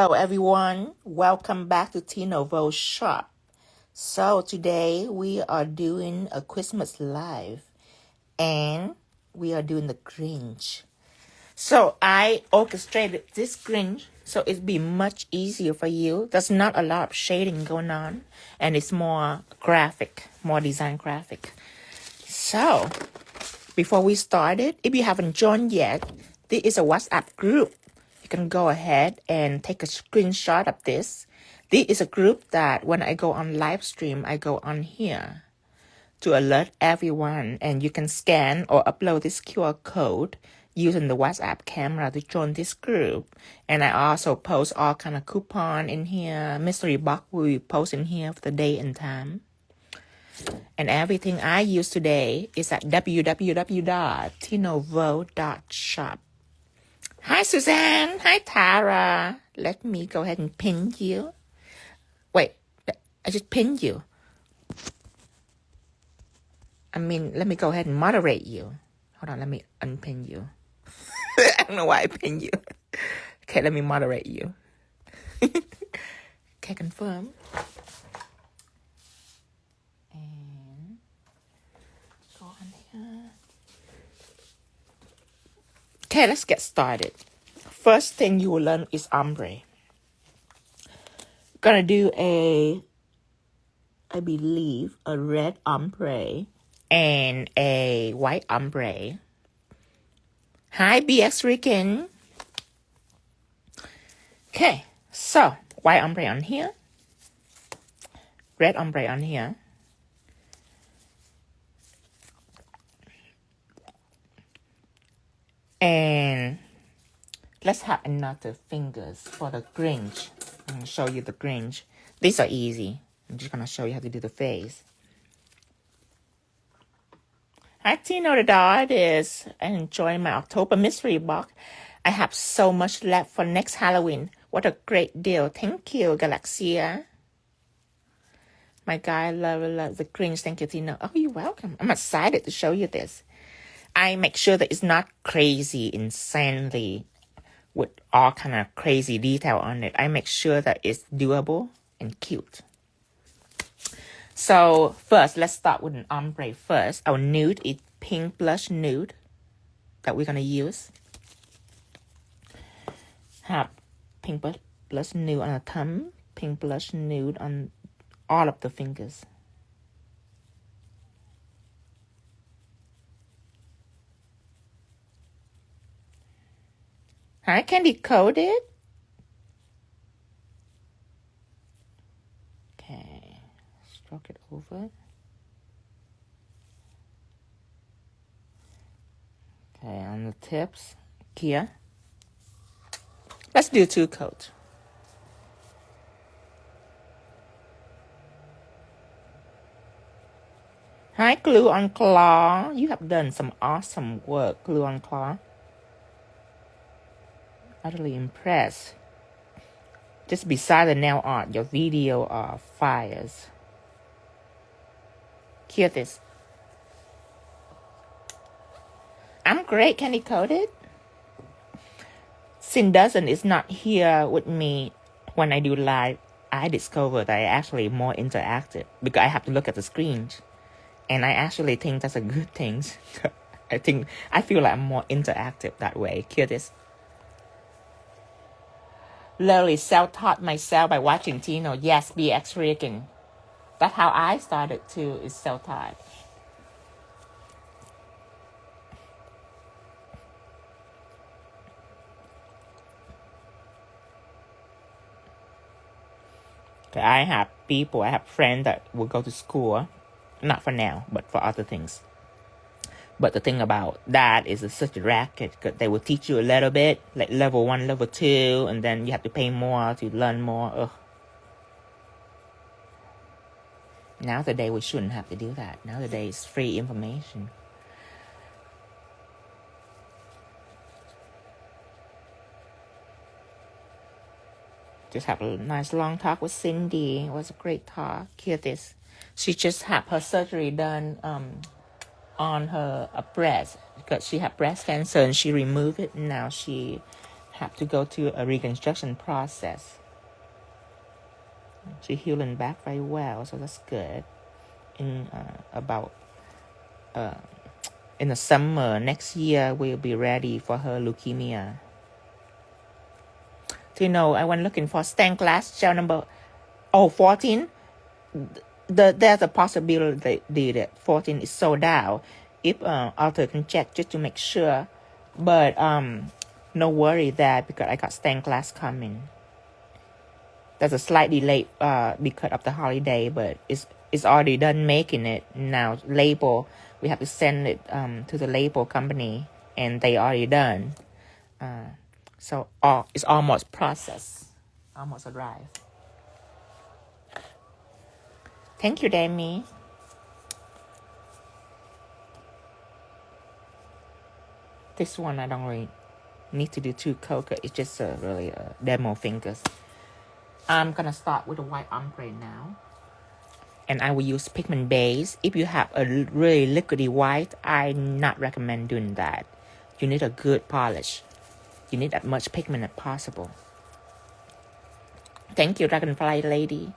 Hello everyone, welcome back to 𝙤𝙗𝙀 shop. So today we are doing a Christmas live and we are doing the Grinch. So I orchestrated this Grinch so it'd be much easier for you. There's not a lot of shading going on and it's more graphic, more design graphic. So before we started, if you haven't joined yet, this is a WhatsApp group. You can go ahead and take a screenshot of this. This is a group that when I go on live stream, I go on here to alert everyone, and you can scan or upload this QR code using the WhatsApp camera to join this group. And I also post all kind of coupon in here. Mystery box will be posted in here for the day and time. And everything I use today is at www.𝙤𝙗𝙀shop. Hi, Suzanne. Hi, Tara. Let me go ahead and pin you. Wait, I just pinned you. Let me go ahead and moderate you. Hold on, let me unpin you. I don't know why I pinned you. Okay, let me moderate you. Okay, confirm. And go on here. Okay, let's get started. First thing you will learn is ombre. Gonna do I believe, a red ombre and a white ombre. Hi, 𝙑𝙤𝙬𝙀𝙧𝙞𝙣. Okay, so white ombre on here, red ombre on here. And let's have another fingers for the Grinch. I'm going to show you the Grinch. These are easy. I'm just going to show you how to do the face. Hi, 𝙤𝙗𝙀 the artist. I enjoy my October mystery box. I have so much left for next Halloween. What a great deal. Thank you, Galaxia. My guy, love the Grinch. Thank you, 𝙤𝙗𝙀. Oh, you're welcome. I'm excited to show you this. I make sure that it's not crazy, insanely, with all kind of crazy detail on it. I make sure that it's doable and cute. So first, let's start with an ombre first. Our nude is pink blush nude that we're going to use. Have pink blush nude on the thumb, pink blush nude on all of the fingers. Hi, Candy Coated. Okay, stroke it over. Okay, on the tips here. Let's do 2 coats. Hi, Glue on Claw. You have done some awesome work, Glue on Claw. Utterly impressed. Just beside the nail art, your video are fires. Hear this. I'm great, Candy Coated. Since is not here with me when I do live, I discovered that I actually more interactive because I have to look at the screen. And I actually think that's a good thing. I feel like I'm more interactive that way. Hear this. Literally self-taught myself by watching 𝙤𝙗𝙀. Yes, 𝙑𝙤𝙬𝙀𝙀. That's how I started too, is self-taught. Okay, I have friends that will go to school, not for now, but for other things. But the thing about that is it's such a racket because they will teach you a little bit, like level 1, level 2, and then you have to pay more to learn more. Ugh. Nowadays, we shouldn't have to do that. Nowadays, it's free information. Just have a nice long talk with Cindy. It was a great talk. Hear this. She just had her surgery done on her breast because she had breast cancer and she removed it. And now she have to go to a reconstruction process. She healing back very well, so that's good. In in the summer next year, we'll be ready for her leukemia. So, I went looking for stained glass gel number 14. There's a possibility that 14 is sold out. If Arthur can check just to make sure, but no worry there because I got stained glass coming. There's a slight delay because of the holiday, but it's already done making it now. Label, we have to send it to the label company, and they already done. So it's almost processed, almost arrived. Thank you, Demi. This one I don't really need to do too cocoa. It's just really demo fingers. I'm gonna start with a white ombre now, and I will use Pigment Base. If you have a really liquidy white, I not recommend doing that. You need a good polish. You need as much pigment as possible. Thank you, Dragonfly Lady.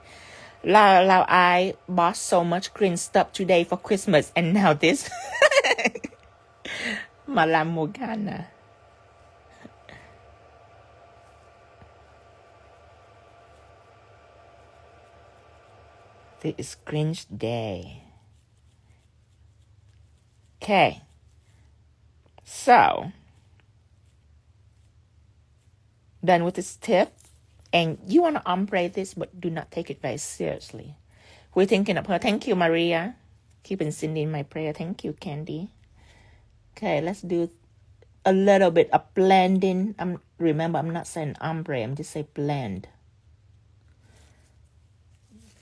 Lao, I bought so much green stuff today for Christmas, and now this. Malam Morgana. This is Grinch Day. Okay. So, done with this tip. And you want to ombre this, but do not take it very seriously. We're thinking of her. Thank you, Maria. Keeping Cindy in my prayer. Thank you, Candy. Okay, let's do a little bit of blending. Remember, I'm not saying ombre. I'm just saying blend.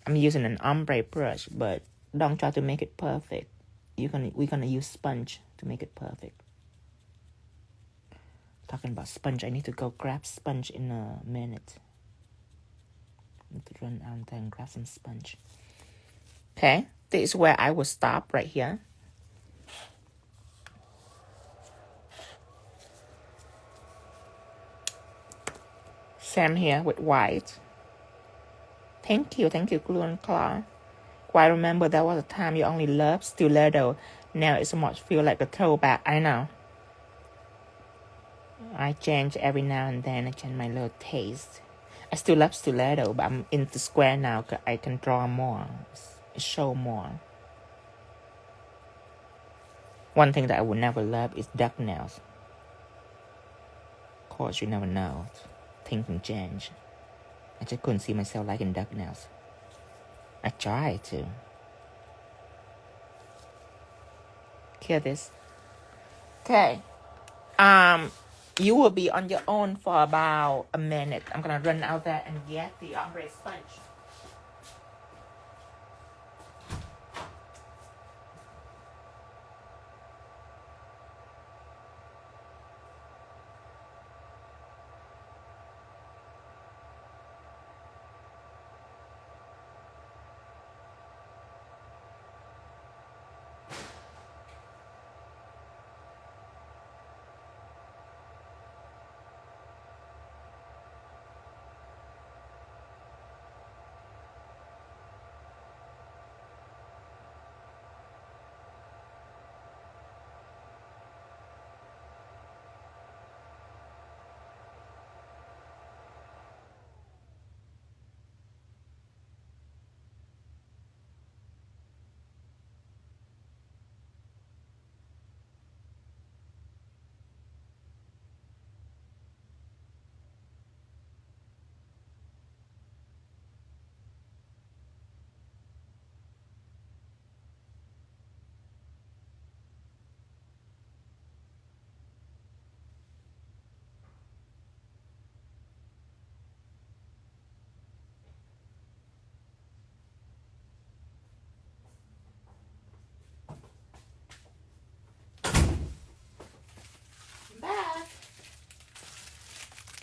I'm using an ombre brush, but don't try to make it perfect. We're gonna use sponge to make it perfect. Talking about sponge, I need to go grab sponge in a minute. I need to run out there and grab some sponge. Okay, this is where I will stop right here. Same here with white. Thank you, Glue and Claw. Quite remember there was a time you only loved stiletto. Now it so much feel like a throwback. I know. I change every now and then. I change my little taste. I still love stiletto, but I'm into square now because I can draw more, show more. One thing that I would never love is duck nails. Of course, you never know. Things can change. I just couldn't see myself liking duck nails. I tried to. Hear this. Okay. You will be on your own for about a minute. I'm gonna run out there and get the ombre sponge.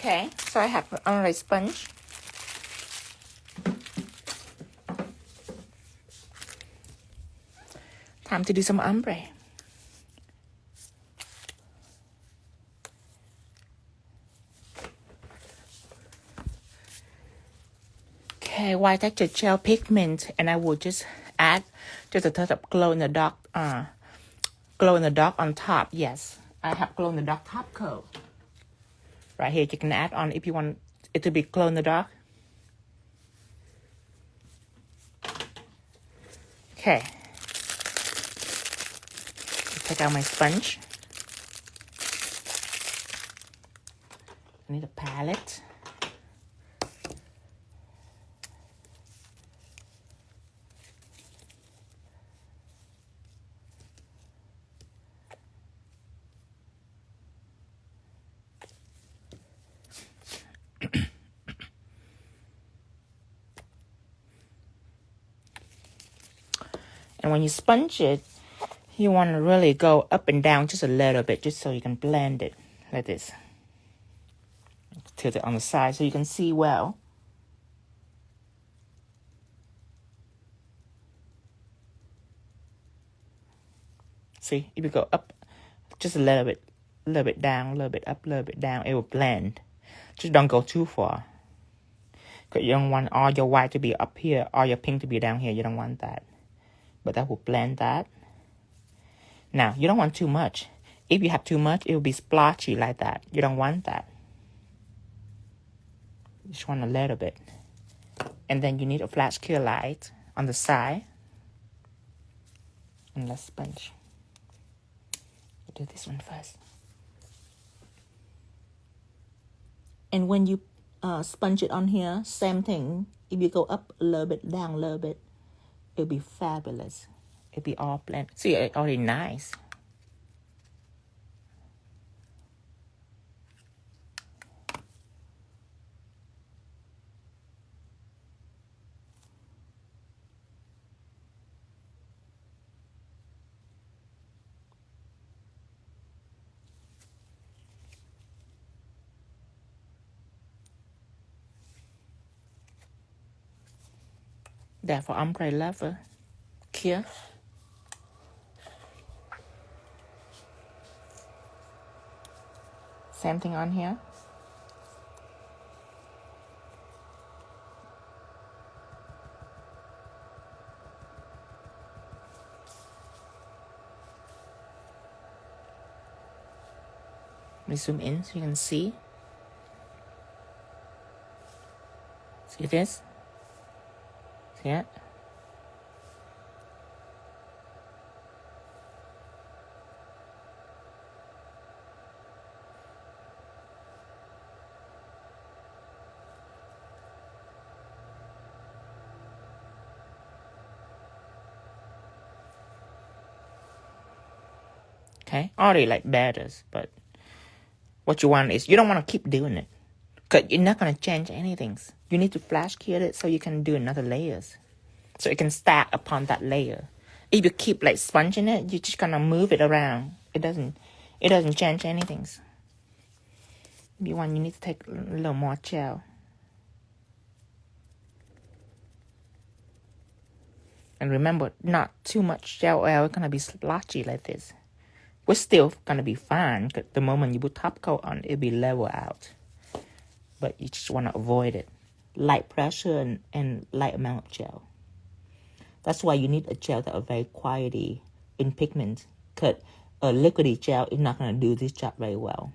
Okay, so I have an ombre sponge. Time to do some ombre. Okay, white texture gel pigment, and I will just add just a touch of glow in the dark on top. Yes, I have glow in the dark top coat right here. You can add on if you want it to be glow in the dark. Okay, take out my sponge. I need a palette. And when you sponge it, you want to really go up and down just a little bit, just so you can blend it like this. Tilt it on the side so you can see well. See, if you go up just a little bit down, a little bit up, a little bit down, it will blend. Just don't go too far. Because you don't want all your white to be up here, all your pink to be down here. You don't want that. But that will blend that. Now, you don't want too much. If you have too much, it will be splotchy like that. You don't want that. You just want a little bit. And then you need a flash clear light on the side. And let's sponge. We'll do this one first. And when you sponge it on here, same thing. If you go up a little bit, down a little bit, it'll be fabulous. It'll be all blended. See, it's already nice. That for ombre lover. Here. Same thing on here. Let me zoom in so you can see. See this? See it? Okay, already like better, but what you want is, you don't want to keep doing it. Because you're not going to change anything. You need to flash cure it so you can do another layers. So it can stack upon that layer. If you keep like sponging it, you're just going to move it around. It doesn't change anything. If you want, you need to take a little more gel. And remember, not too much gel oil. It's going to be splotchy like this. We're still going to be fine. Because the moment you put top coat on, it'll be level out. But you just want to avoid it. Light pressure and light amount of gel. That's why you need a gel that are very quiety in pigment. Because a liquidy gel is not going to do this job very well.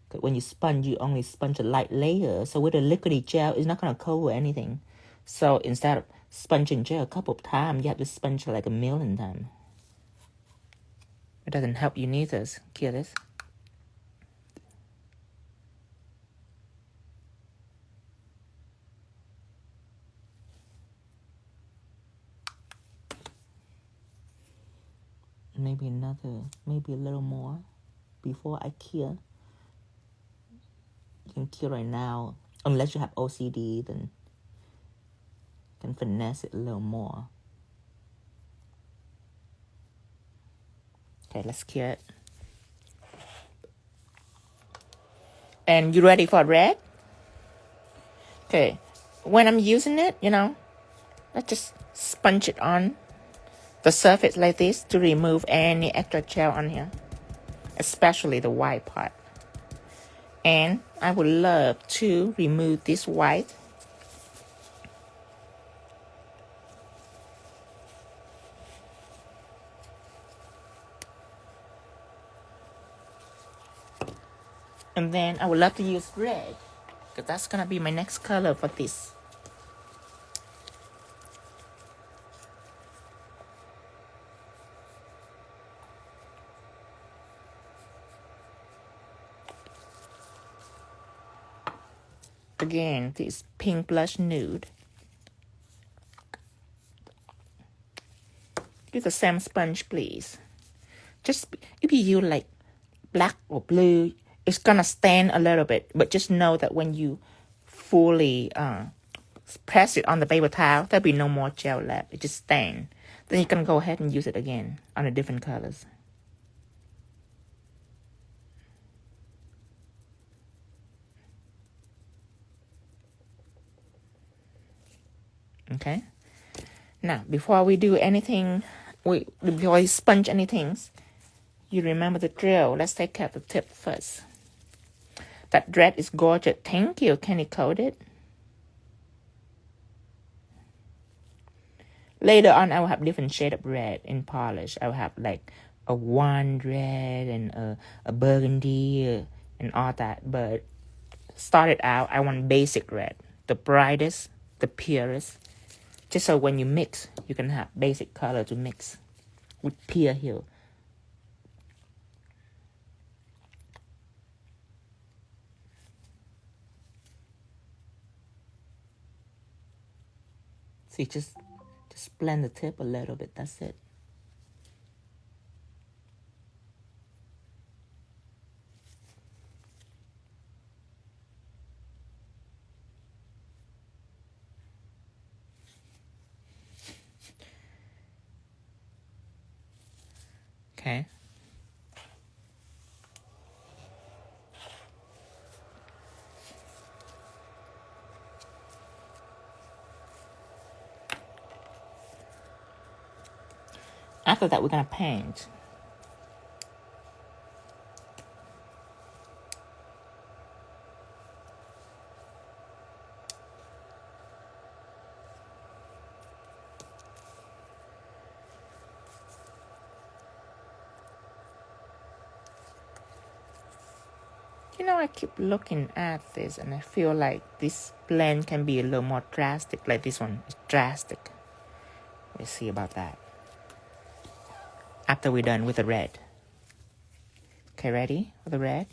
Because when you sponge, you only sponge a light layer. So with a liquidy gel, it's not going to cover anything. So instead of sponging gel a couple of times, you have to sponge like 1,000,000 times. It doesn't help you neither. Cure this. Maybe a little more before I cure. You can cure right now. Unless you have OCD, then you can finesse it a little more. Okay, let's cure it. And you ready for red? Okay, when I'm using it, let's just sponge it on the surface like this to remove any extra gel on here, especially the white part. And I would love to remove this white And then I would love to use red, because that's going to be my next color for this. Again, this pink blush nude. Use the same sponge, please. Just if you use like black or blue, it's gonna stain a little bit. But just know that when you fully press it on the paper towel, there'll be no more gel left. It just stain. Then you can go ahead and use it again on the different colors. Okay. Now, before we do anything, before we sponge anything, you remember the drill. Let's take care of the tip first. That red is gorgeous. Thank you. Can you coat it? Later on, I will have different shade of red in polish. I will have like a wine red and a burgundy and all that. But started out, I want basic red, the brightest, the purest. Just so when you mix, you can have basic color to mix with pure hue. See, just blend the tip a little bit. That's it. Okay. After that, we're going to paint. You know, I keep looking at this and I feel like this blend can be a little more drastic, like this one is drastic. We'll see about that after we're done with the red. Okay, ready for the red?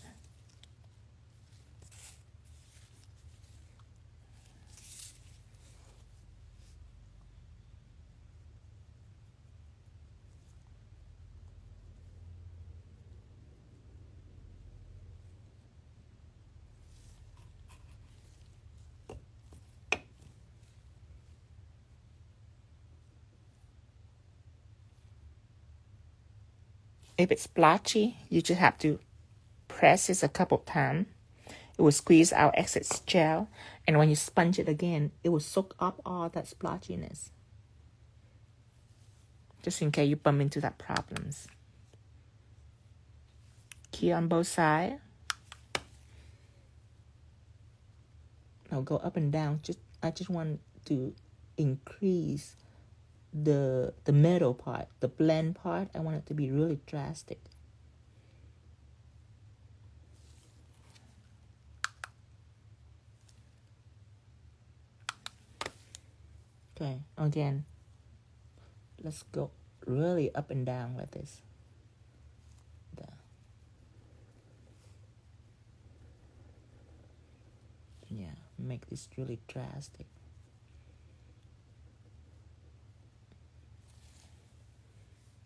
If it's splotchy, you just have to press it a couple of times. It will squeeze out excess gel. And when you sponge it again, it will soak up all that splotchiness. Just in case you bump into that problems. Key on both sides. I'll go up and down. I just want to increase the middle part, the blend part. I want it to be really drastic. Okay, again, let's go really up and down like this. Yeah, make this really drastic.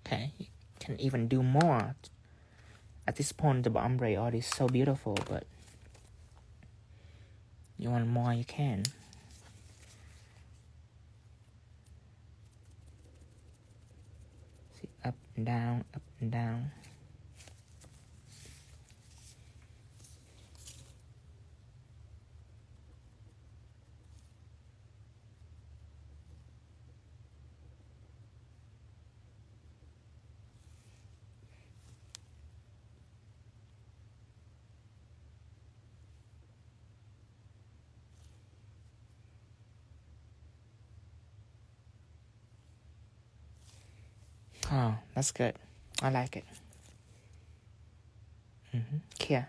Okay, you can even do more. At this point, the ombre already is so beautiful, but you want more, you can. See, up and down, up and down. Oh, that's good. I like it. Here.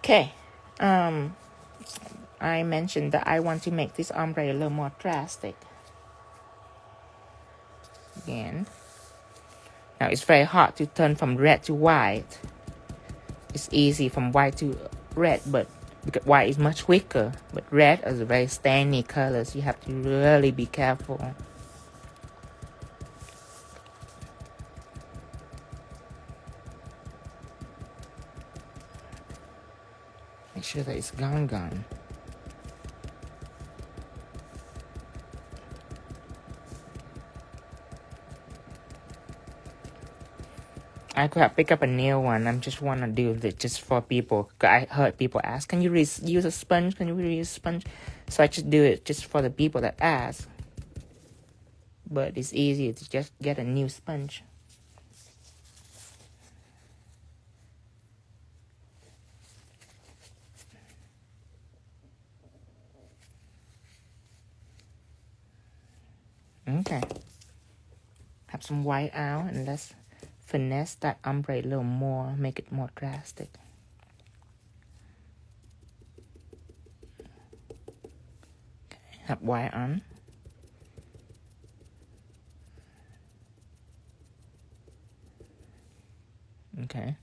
Okay. I mentioned that I want to make this ombre a little more drastic. Again. Now it's very hard to turn from red to white. It's easy from white to red, but because white is much quicker. But red is a very stainy color, so you have to really be careful. Make sure that it's gone. I could have picked up a new one. I just want to do this just for people. I heard people ask, can you use a sponge? Can you use a sponge? So I just do it just for the people that ask. But it's easy to just get a new sponge. Okay. Have some white out and let's finesse that ombre a little more, make it more drastic. Okay, have white on. Okay.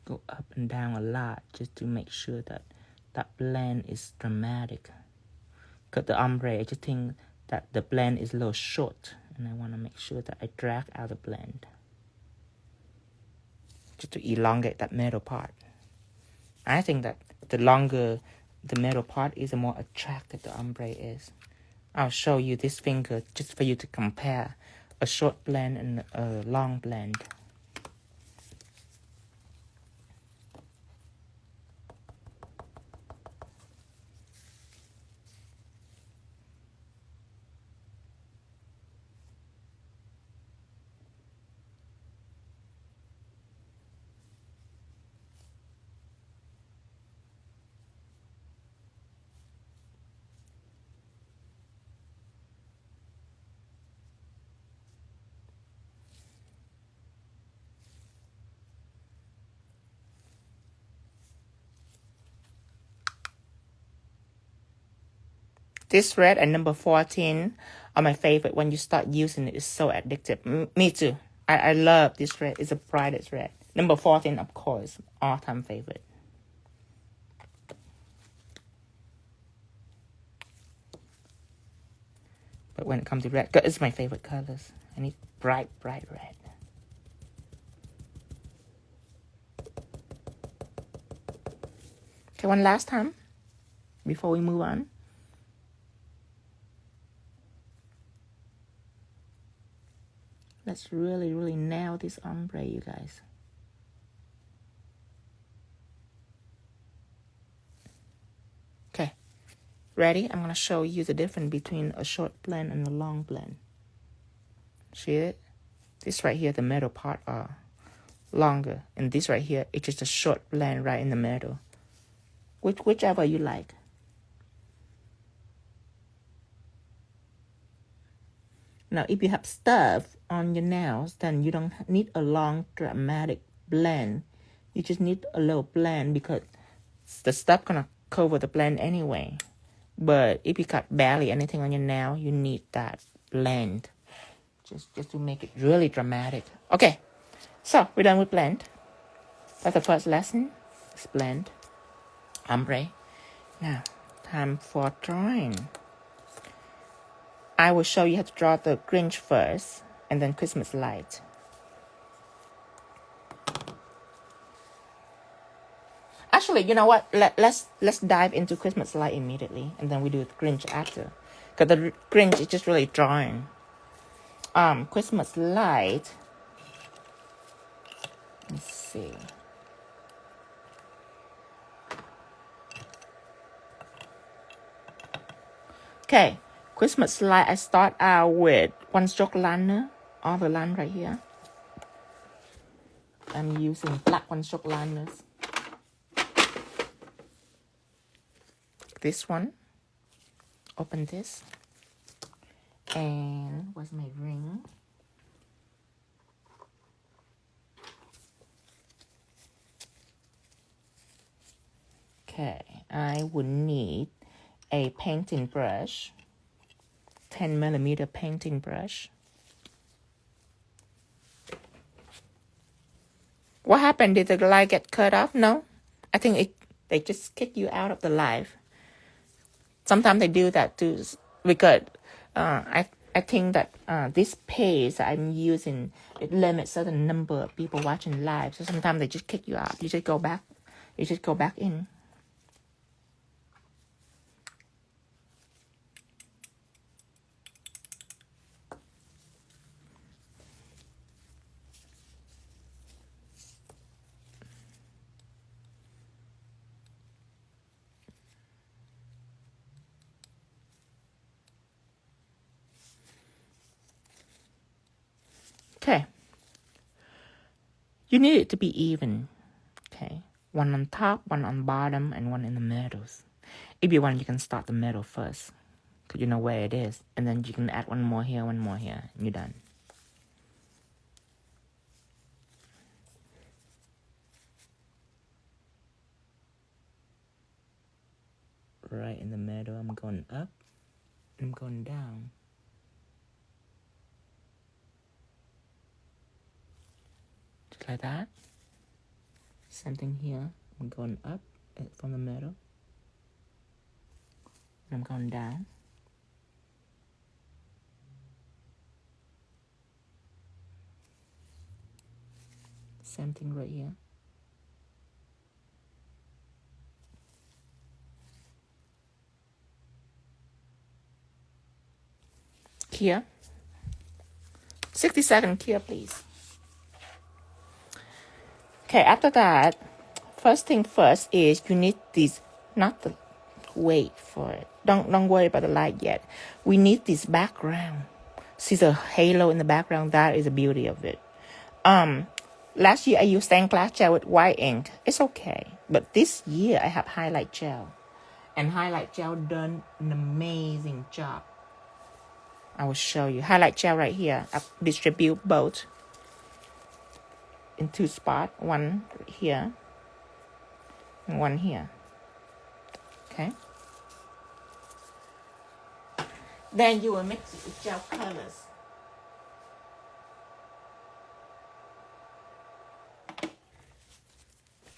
Go up and down a lot just to make sure that that blend is dramatic. Because the ombre, I just think that the blend is a little short, and I want to make sure that I drag out the blend just to elongate that middle part. I think that the longer the middle part is, the more attractive the ombre is. I'll show you this finger just for you to compare a short blend and a long blend. This red and number 14 are my favorite. When you start using it, it's so addictive. Me too. I love this red. It's the brightest red. Number 14, of course, all-time favorite. But when it comes to red, it's my favorite colors. I need bright red. Okay, one last time before we move on. Let's really nail this ombre, you guys. Okay, ready? I'm going to show you the difference between a short blend and a long blend. See it? This right here, the middle part are longer. And this right here, it's just a short blend right in the middle. Whichever you like. Now, if you have stuff on your nails, then you don't need a long, dramatic blend. You just need a little blend because the stuff gonna cover the blend anyway. But if you got barely anything on your nail, you need that blend. Just to make it really dramatic. Okay, so we're done with blend. That's the first lesson. It's blend. Ombre. Now, time for drawing. I will show you how to draw the Grinch first, and then Christmas light. Actually, you know what? Let's dive into Christmas light immediately, and then we do the Grinch after. Because the Grinch is just really drawing. Christmas light. Let's see. Okay, Christmas light. I start out with one stroke liner, all the line right here. I'm using black one stroke liners. This one. Open this. And where's my ring? Okay, I would need a painting brush, 10mm painting brush. What happened? Did the light get cut off? No, I think they just kick you out of the live. Sometimes they do that too, because I think that this page I'm using, it limits certain number of people watching live. So sometimes they just kick you out. You just go back. You just go back in. Okay. You need it to be even. Okay. One on top, one on bottom, and one in the middle. If you want, you can start the middle first, because you know where it is. And then you can add one more here, and you're done. Right in the middle, I'm going up, I'm going down. Just like that. Same thing here. I'm going up from the middle. And I'm going down. Same thing right here. Here. 60-second here, please. Okay, after that, first thing first is you need this, not the, wait for it. Don't worry about the light yet. We need this background. See the halo in the background? That is the beauty of it. Last year I used stained glass gel with white ink. It's okay. But this year I have highlight gel. And highlight gel done an amazing job. I will show you. Highlight gel right here. I distribute both in 2 spots. One here and one here. Okay. Then you will mix it with gel colors.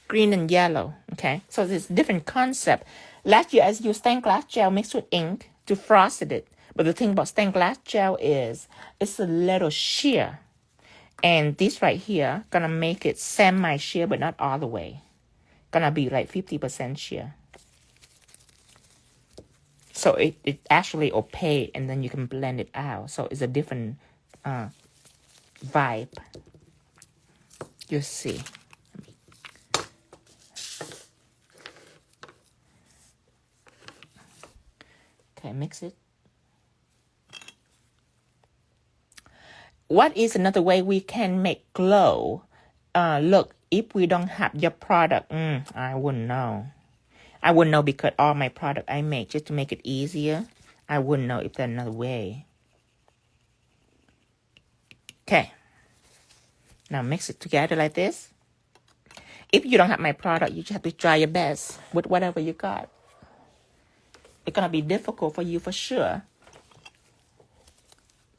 Green and yellow. Okay. So there's a different concept. Last year I used stained glass gel mixed with ink to frost it. But the thing about stained glass gel is it's a little sheer. And this right here gonna make it semi-sheer, but not all the way. Gonna be like 50% sheer. So it actually opaque, and then you can blend it out. So it's a different vibe. You see. Okay, mix it. What is another way we can make glow? Look, if we don't have your product, I wouldn't know. I wouldn't know because all my product I make just to make it easier. I wouldn't know if there's another way. Okay. Now mix it together like this. If you don't have my product, you just have to try your best with whatever you got. It's going to be difficult for you for sure.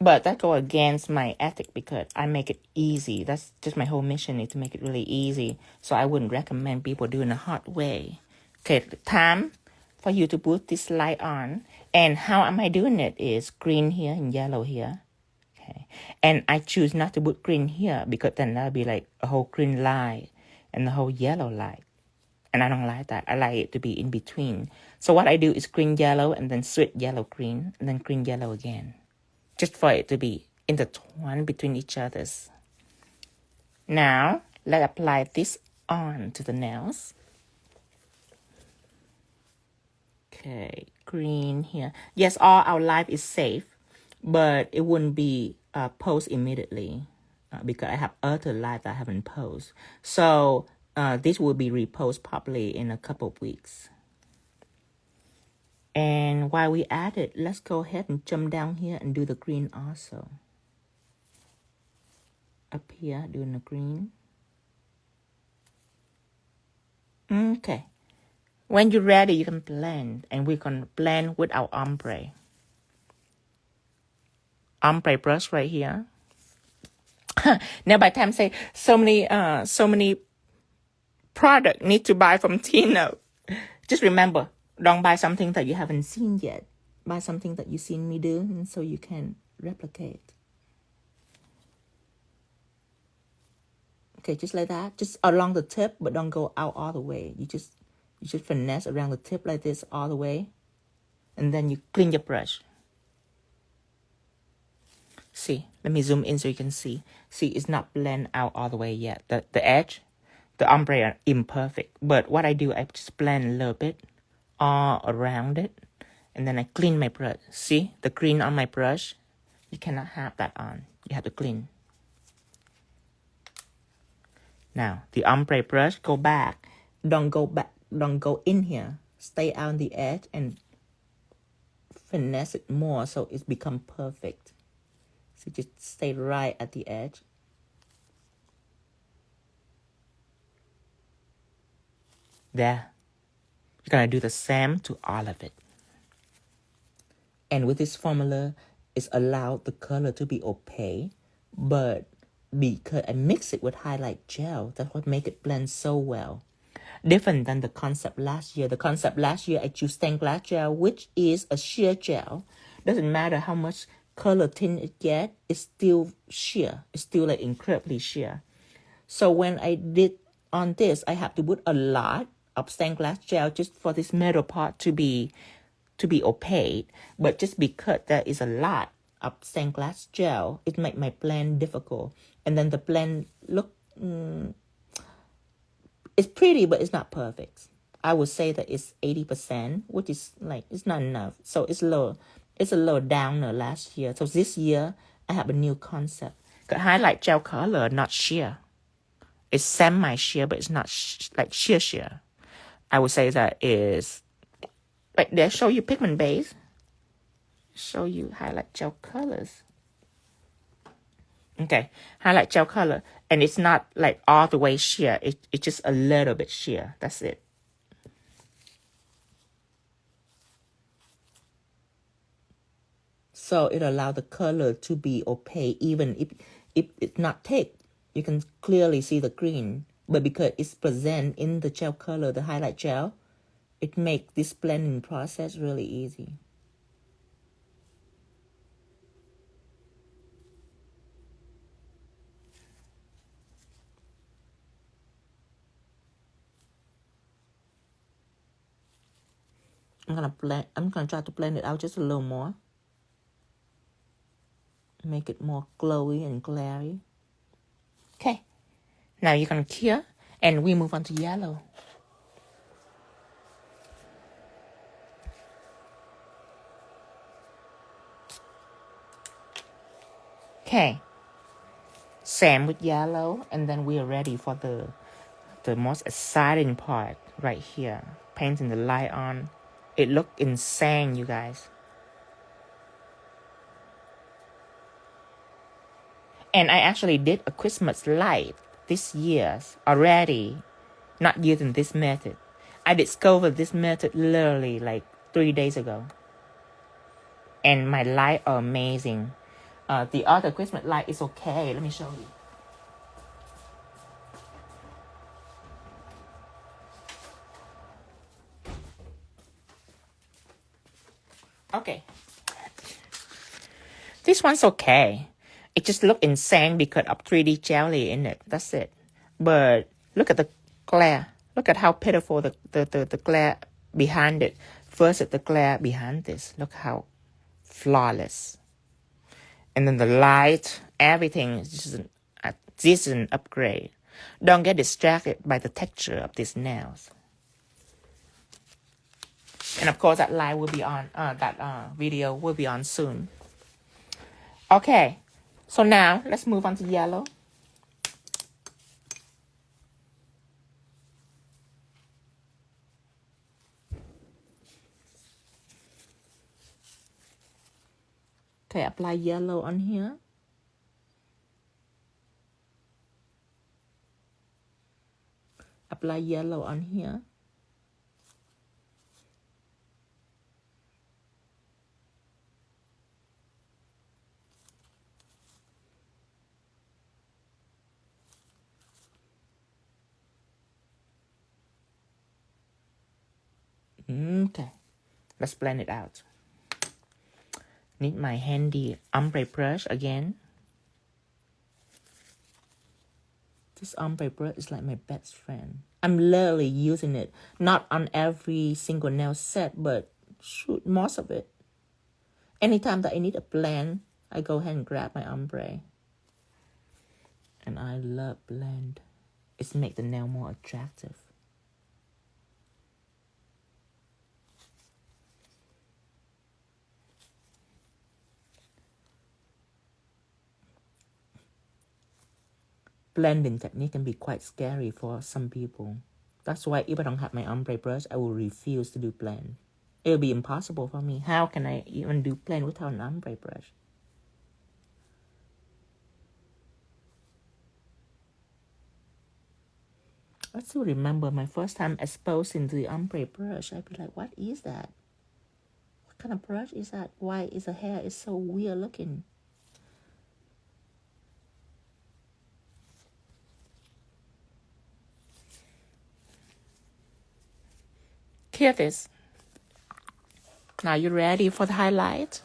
But that goes against my ethic because I make it easy. That's just my whole mission is to make it really easy. So I wouldn't recommend people doing a hard way. Okay, time for you to put this light on. And how am I doing it is green here and yellow here. Okay, and I choose not to put green here because then that'll be like a whole green light and the whole yellow light. And I don't like that. I like it to be in between. So what I do is green, yellow, and then switch yellow, green, and then green, yellow again. Just for it to be intertwined between each others. Now, let's apply this on to the nails. Okay, green here. Yes, all our life is safe, but it wouldn't be posed immediately because I have other life that I haven't posed. So this will be reposed probably in a couple of weeks. And while we add it, let's go ahead and jump down here and do the green also. Up here, doing the green. Okay. When you're ready, you can blend. And we're going to blend with our ombre. Ombre brush right here. Now by the time say so many product need to buy from Tino. Just remember, don't buy something that you haven't seen yet. Buy something that you've seen me do, and so you can replicate. Okay, just like that. Just along the tip, but don't go out all the way. You just finesse around the tip like this all the way. And then you clean your brush. See, let me zoom in so you can see. See, it's not blend out all the way yet. The edge, the ombre are imperfect. But what I do, I just blend a little bit all around it. And then I clean my brush. See, the green on my brush, you cannot have that on. You have to clean. Now, the ombre brush, go back. Don't go back. Don't go in here. Stay on the edge and finesse it more so it's become perfect. So just stay right at the edge. There. You're going to do the same to all of it. And with this formula, it's allowed the color to be opaque, but because I mix it with highlight gel, that's what makes it blend so well. Different than the concept last year. The concept last year, I choose stained glass gel, which is a sheer gel. Doesn't matter how much color tint it gets, it's still sheer. It's still like incredibly sheer. So when I did on this, I have to put a lot of stained glass gel just for this middle part to be opaque. But just because there is a lot of stained glass gel, it makes my blend difficult. And then the blend look, it's pretty, but it's not perfect. I would say that it's 80%, which is like, it's not enough. So it's a little downer last year. So this year, I have a new concept. The highlight gel color, not sheer. It's semi-sheer, but it's not like sheer. I would say that is, like they show you pigment base. Show you highlight gel colors. Okay, highlight gel color. And it's not like all the way sheer. It's just a little bit sheer. That's it. So it allows the color to be opaque even if it's not thick. You can clearly see the green. But because it's present in the gel color, the highlight gel, it makes this blending process really easy. I'm gonna try to blend it out just a little more. Make it more glowy and glary. Okay. Now you're gonna cure and we move on to yellow. Okay. Same with yellow, and then we are ready for the most exciting part right here. Painting the light on. It looked insane, you guys. And I actually did a Christmas light this year already, not using this method. I discovered this method literally like 3 days ago. And my light are amazing. The other Christmas light is okay. Let me show you. Okay. This one's okay. It just look insane because of 3D jelly in it. That's it. But look at the glare. Look at how pitiful the glare behind it versus the glare behind this. Look how flawless. And then the light, everything is just this is an upgrade. Don't get distracted by the texture of these nails. And of course, that live will be on, video will be on soon. Okay, so now let's move on to yellow. Okay, apply yellow on here. Apply yellow on here. Okay, let's blend it out. Need my handy ombre brush again. This ombre brush is like my best friend. I'm literally using it, not on every single nail set, but shoot, most of it. Anytime that I need a blend, I go ahead and grab my ombre. And I love blend. It's make the nail more attractive. Blending technique can be quite scary for some people. That's why if I don't have my ombre brush, I will refuse to do blend. It will be impossible for me. How can I even do blend without an ombre brush? I still remember my first time exposing to the ombre brush. I'd be like, what is that? What kind of brush is that? Why is the hair is so weird looking? Here it is. Now you ready for the highlight?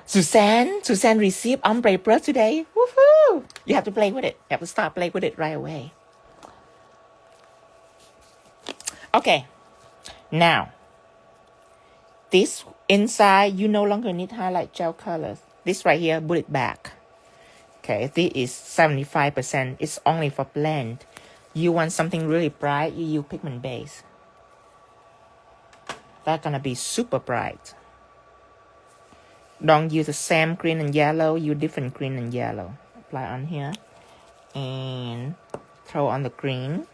Suzanne received ombre brush today. Woohoo! You have to play with it. You have to start playing with it right away. Okay. Now, this inside, you no longer need highlight gel colors. This right here, put it back. Okay, this is 75%. It's only for blend. You want something really bright, you use Pigment Base. That's gonna be super bright. Don't use the same green and yellow, use different green and yellow. Apply on here. And throw on the green.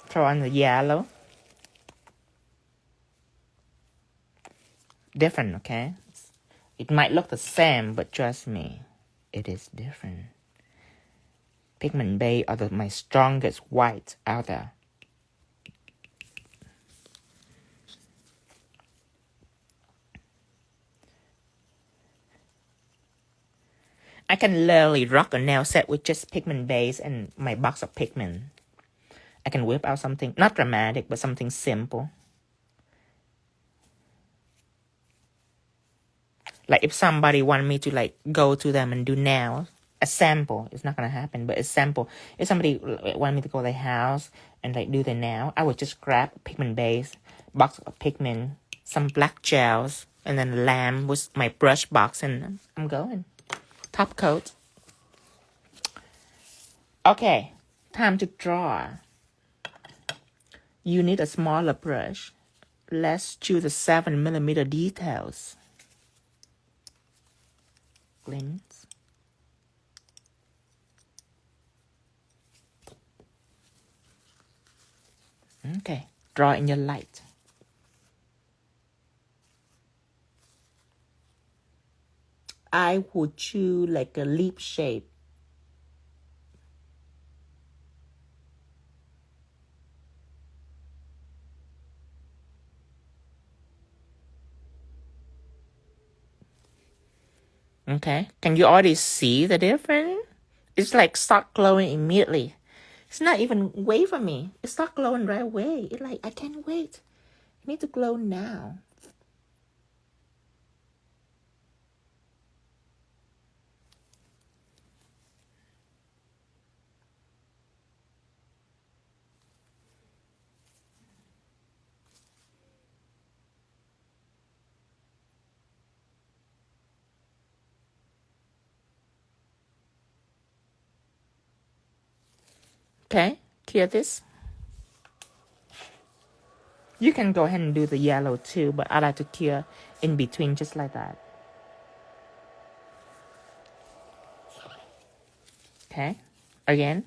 Throw on the yellow. Different, okay? It might look the same, but trust me, it is different. Pigment Base are my strongest white out there. I can literally rock a nail set with just Pigment Base and my box of pigment. I can whip out something, not dramatic, but something simple. Like if somebody want me to like go to them and do nails, a sample, it's not gonna happen, but a sample. If somebody want me to go to their house and like do their nail, I would just grab Pigment Base, box of pigment, some black gels, and then lamp with my brush box, and I'm going. Top coat. Okay, time to draw. You need a smaller brush. Let's choose the 7mm details. Glints. Okay, draw in your light. I would choose like a leaf shape. Okay, can you already see the difference? It's like start glowing immediately. It's not even wait for me. It start glowing right away. It's like, I can't wait. I need to glow now. Okay, clear this. You can go ahead and do the yellow too, but I like to clear in between just like that. Okay, again.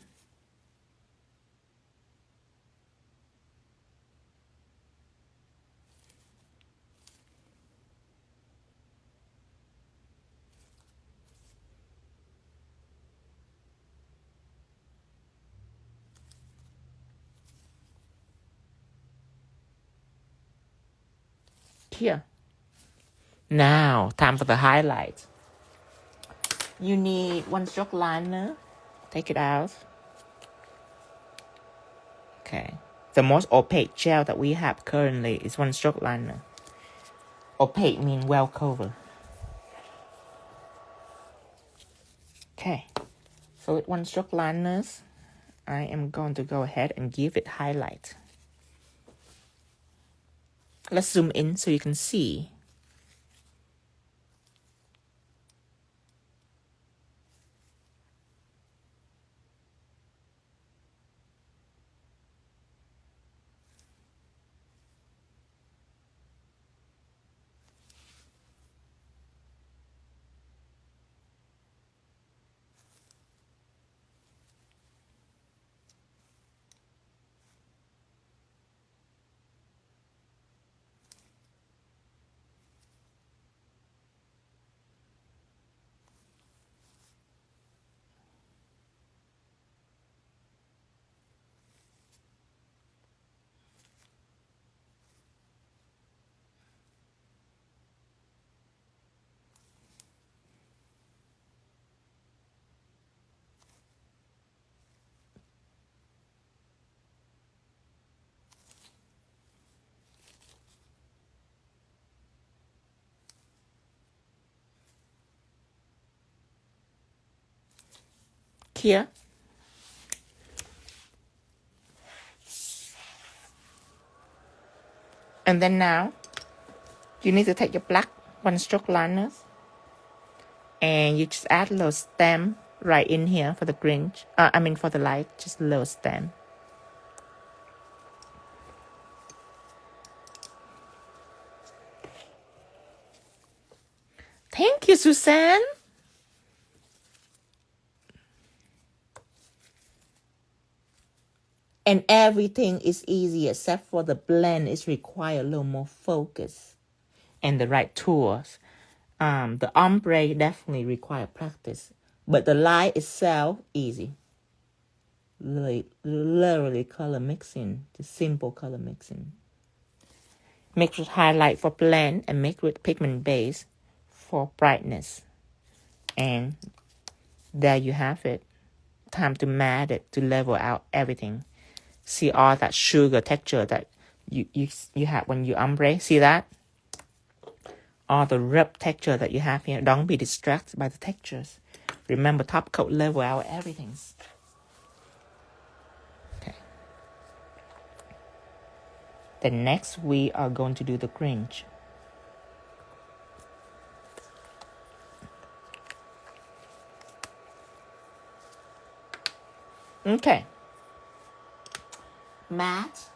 Here. Now, time for the highlight. You need one stroke liner. Take it out. Okay. The most opaque gel that we have currently is one stroke liner. Opaque means well covered. Okay. So with one stroke liners, I am going to go ahead and give it highlight. Let's zoom in so you can see. Here. And then now, you need to take your black one stroke liners and you just add a little stem right in here for the Grinch. For the light, just a little stem. Thank you, Suzanne. And everything is easy except for the blend is require a little more focus and the right tools. The ombre definitely require practice, but the light itself, easy. Literally color mixing, just simple color mixing. Mix with highlight for blend and mix with pigment base for brightness. And there you have it. Time to mat it to level out everything. See all that sugar texture that you have when you ombre. See that? All the rub texture that you have here. Don't be distracted by the textures. Remember, top coat level out everything. Okay. Then next we are going to do the Grinch. Okay. Matte.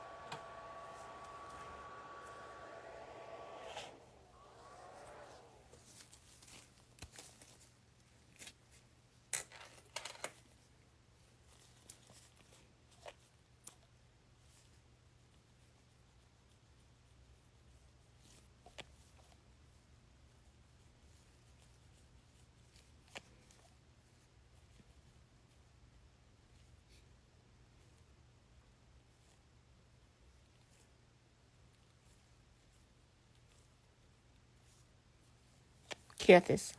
Hear this.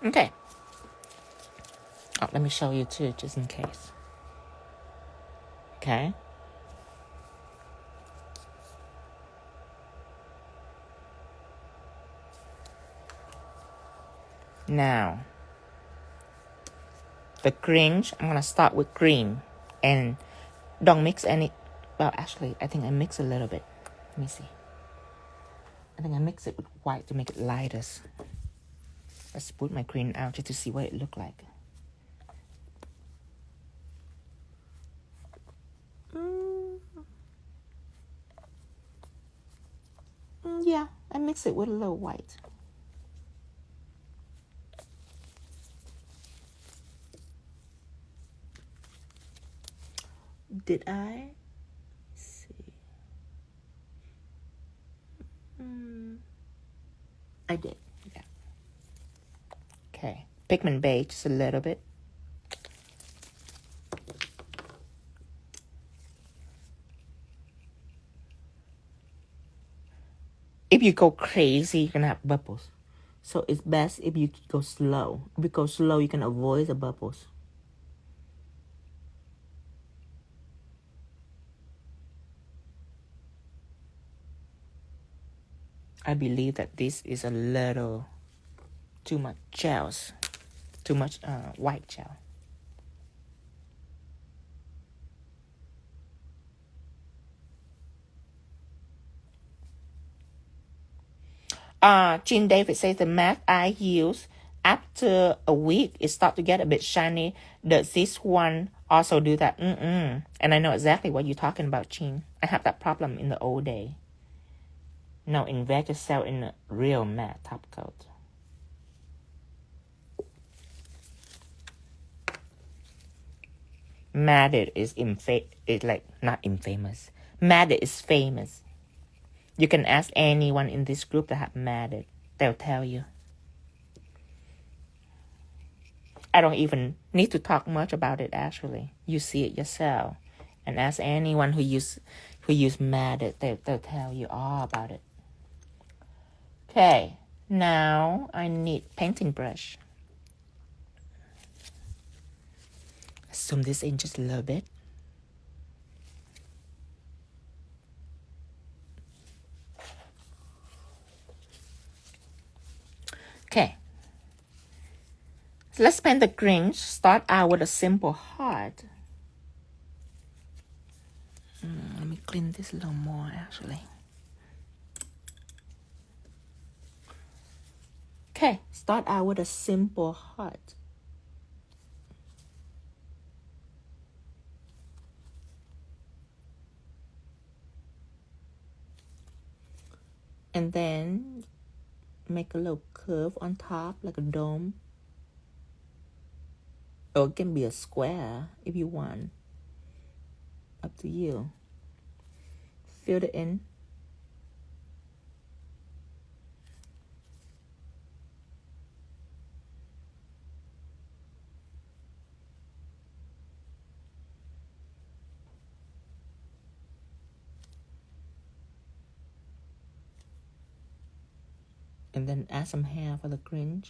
Okay. Oh, let me show you too, just in case. Okay. Now, the Grinch, I'm going to start with green. And don't mix any. Well, actually, I think I mix a little bit. Let me see. I think I mix it with white to make it lighter. Let's put my green out just to see what it look like. Yeah, I mix it with a little white. Did I? Let's see. I did, yeah. Okay, Pigment Base just a little bit. If you go crazy, you're gonna have bubbles. So it's best if you go slow. If you go slow, you can avoid the bubbles. I believe that this is a little too much gels, too much white gel. Jean David says the matte I use after a week it start to get a bit shiny. Does this one also do that? And I know exactly what you're talking about, Jean. I have that problem in the old day. No, invest yourself in a real matte top coat. Matte is like not infamous. Matte is famous. You can ask anyone in this group that have matte. They'll tell you. I don't even need to talk much about it, actually. You see it yourself. And ask anyone who use matte. They'll tell you all about it. Okay, now I need painting brush. Zoom this in just a little bit. Okay. So let's paint the Grinch. Start out with a simple heart. Let me clean this a little more, actually. Okay, start out with a simple heart. And then make a little curve on top, like a dome. Or it can be a square if you want. Up to you. Fill it in. And then add some hair for the Grinch.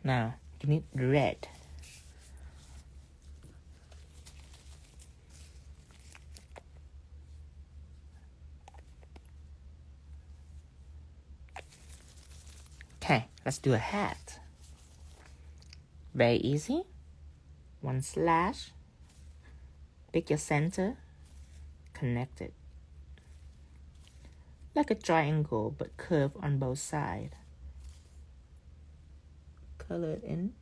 Now, you need red. Okay, let's do a hat. Very easy. One slash. Pick your center. Connect it. Like a triangle, but curved on both sides. Color it in.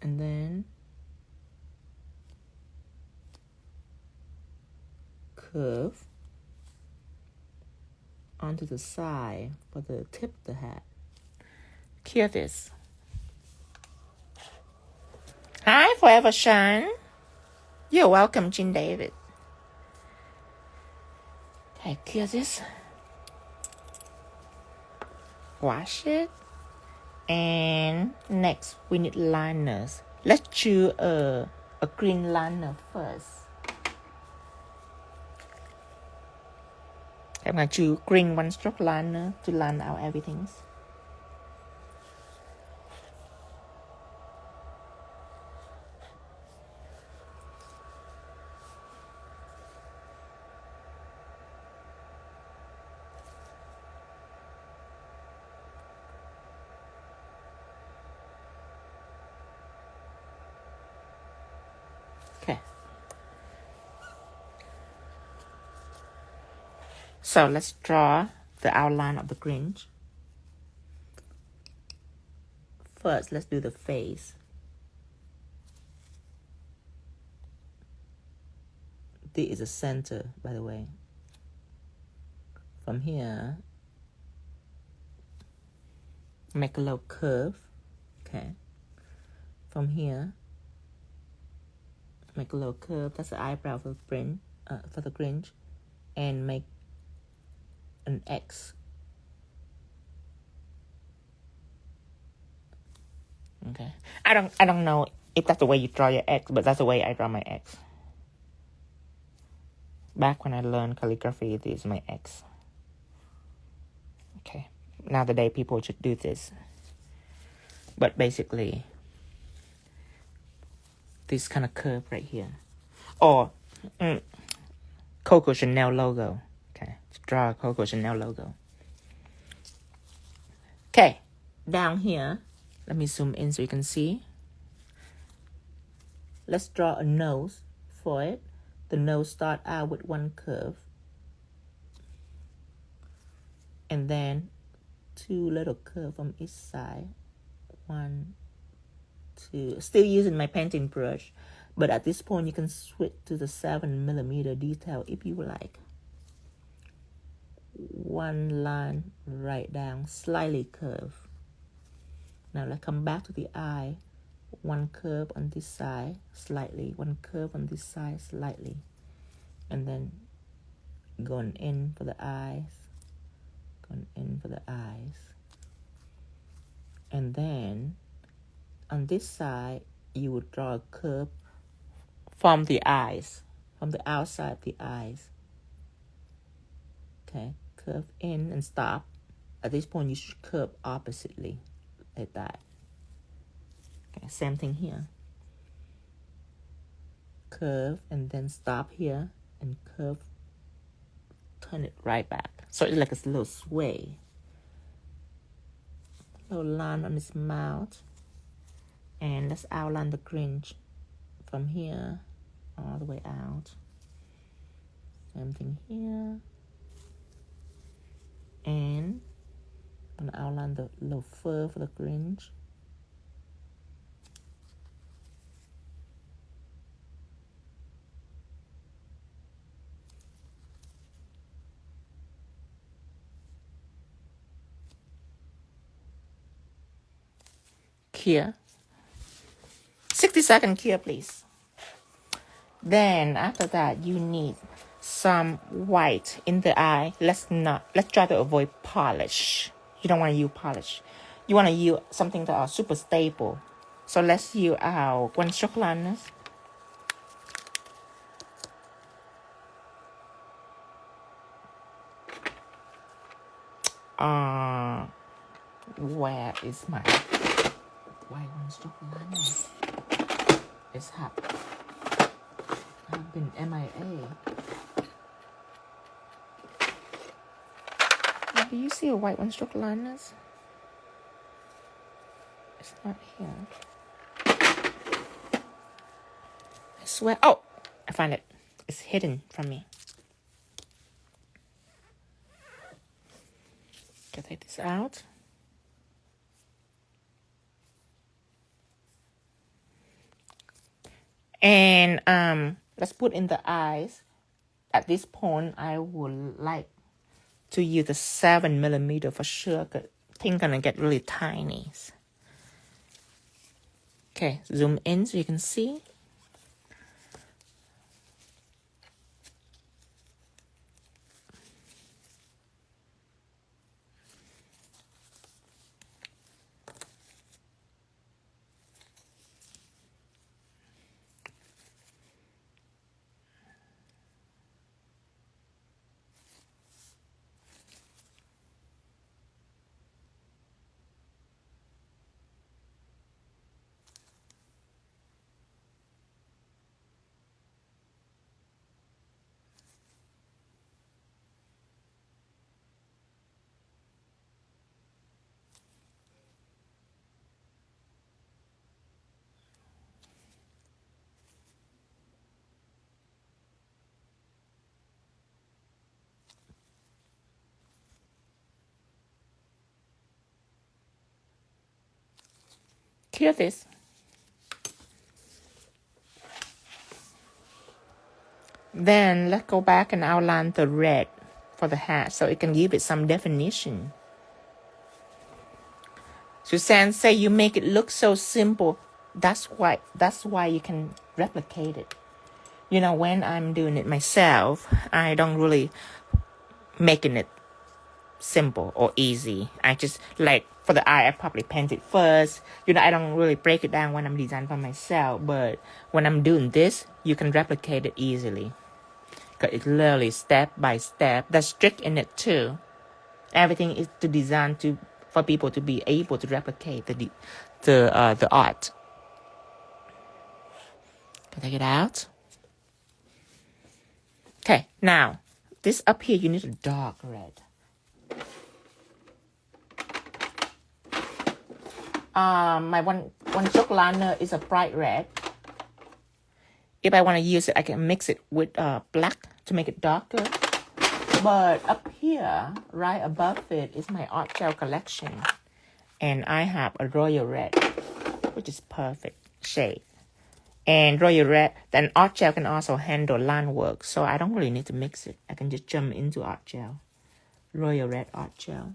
And then curve onto the side for the tip of the hat. Cure this. Hi, Forever Shine. You're welcome, Jean David. Okay, cure this. Wash it. And next, we need liners. Let's choose a green liner first. I'm going to green one stroke liner to line out everything. Okay. So let's draw the outline of the Grinch. First, let's do the face. This is the center, by the way. From here, make a little curve. Okay. From here, make a little curve. That's the eyebrow for the Grinch, and make an X. Okay. I don't know if that's the way you draw your X, but that's the way I draw my X. Back when I learned calligraphy, this is my X. Okay. Nowadays, people should do this. But basically, this kind of curve right here. Or Coco Chanel logo. Okay. Let's draw a Coco Chanel logo. Okay. Down here, let me zoom in so you can see. Let's draw a nose for it. The nose start out with one curve. And then 2 little curves on each side. 1, 2. Still using my painting brush. But at this point, you can switch to the 7mm detail if you like. 1 line right down, slightly curved. Now let's come back to the eye. 1 curve on this side, slightly. 1 curve on this side, slightly. And then going in for the eyes. Going in for the eyes. And then on this side, you would draw a curve from the eyes. From the outside of the eyes. Okay, curve in and stop. At this point, you should curve oppositely. Like that. Okay, same thing here. Curve and then stop here and curve. Turn it right back. So it's like a little sway. Little line on his mouth. And let's outline the Grinch from here all the way out. Same thing here. And I'm gonna outline the little fur for the Grinch. Here. 60-second cure, please. Then after that, you need some white in the eye. Let's try to avoid polish. You don't want to use polish. You want to use something that are super stable. So let's use our 1 stroke liners. Where is my white 1 stroke liners? It's hot. I've been MIA. Do you see a white 1 stroke liners? It's not here. I swear. Oh, I found it. It's hidden from me. Okay, take this out. And let's put in the eyes. At this point, I would like to use the 7mm for sure. Cause things gonna get really tiny. Okay, zoom in so you can see. 𝙑𝙧. Then let's go back and outline the red for the hat so it can give it some definition. Suzanne say you make it look so simple. That's why you can replicate it. You know, when I'm doing it myself, I don't really making it simple or easy. I just, like, for the eye, I probably paint it first. You know, I don't really break it down when I'm designing for myself. But when I'm doing this, you can replicate it easily. Because it's literally step by step. There's trick in it too. Everything is to design for people to be able to replicate the art. Take it out. Okay, now this up here you need a dark red. My one stroke liner is a bright red. If I want to use it, I can mix it with black to make it darker. But up here, right above it, is my art gel collection. And I have a royal red, which is perfect shade. And royal red, then art gel can also handle line work. So I don't really need to mix it. I can just jump into art gel. Royal red art gel.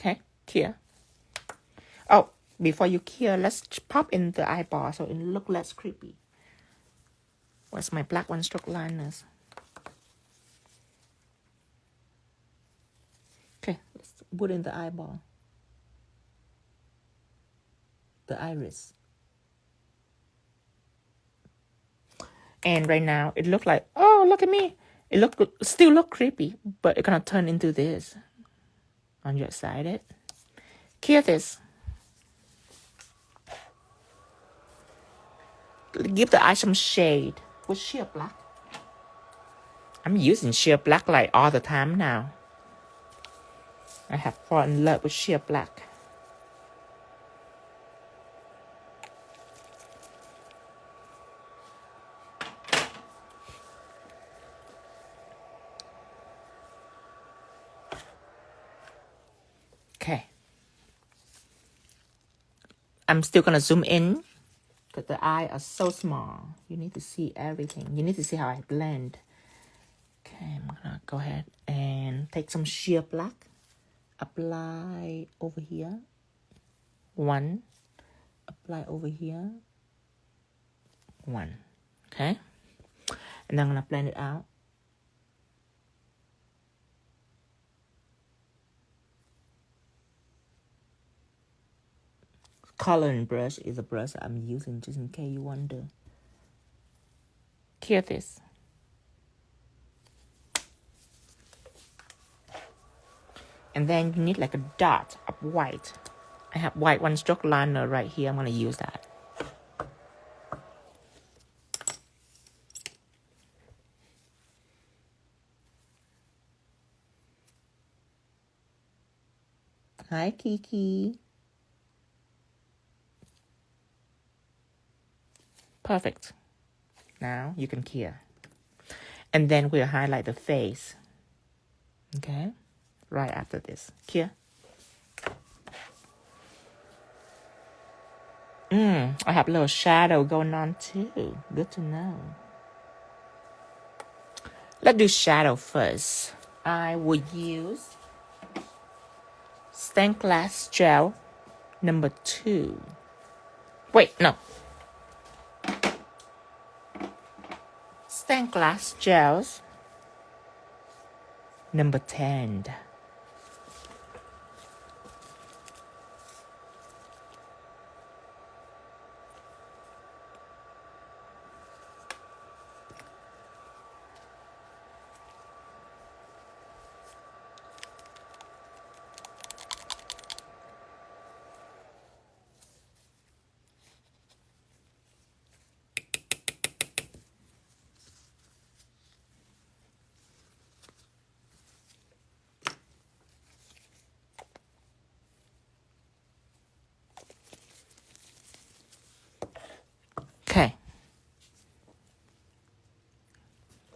Okay, clear. Oh, before you clear, let's pop in the eyeball so it look less creepy. Where's my black one stroke liners? Okay, let's put in the eyeball. The iris. And right now, it look like, oh, look at me. It still look creepy, but it's gonna turn into this. On your side, clear this. Give the eye some shade with sheer black. I'm using sheer black like all the time now. I have fallen in love with sheer black. Okay. I'm still gonna zoom in because the eyes are so small. You need to see everything. You need to see how I blend. Okay, I'm gonna go ahead and take some sheer black. Apply over here. One. Apply over here. One. Okay. And then I'm gonna blend it out. Coloring brush is a brush I'm using just in case you wonder. Clear this. And then you need like a dot of white. I have white one stroke liner right here. I'm going to use that. Hi, Kiki. Perfect. Now you can clear. And then we'll highlight the face. Okay? Right after this. Clear. I have a little shadow going on too. Good to know. Let's do shadow first. I will use Stained Glass Gel number 2. Wait, no. Stained Glass Gels number 10.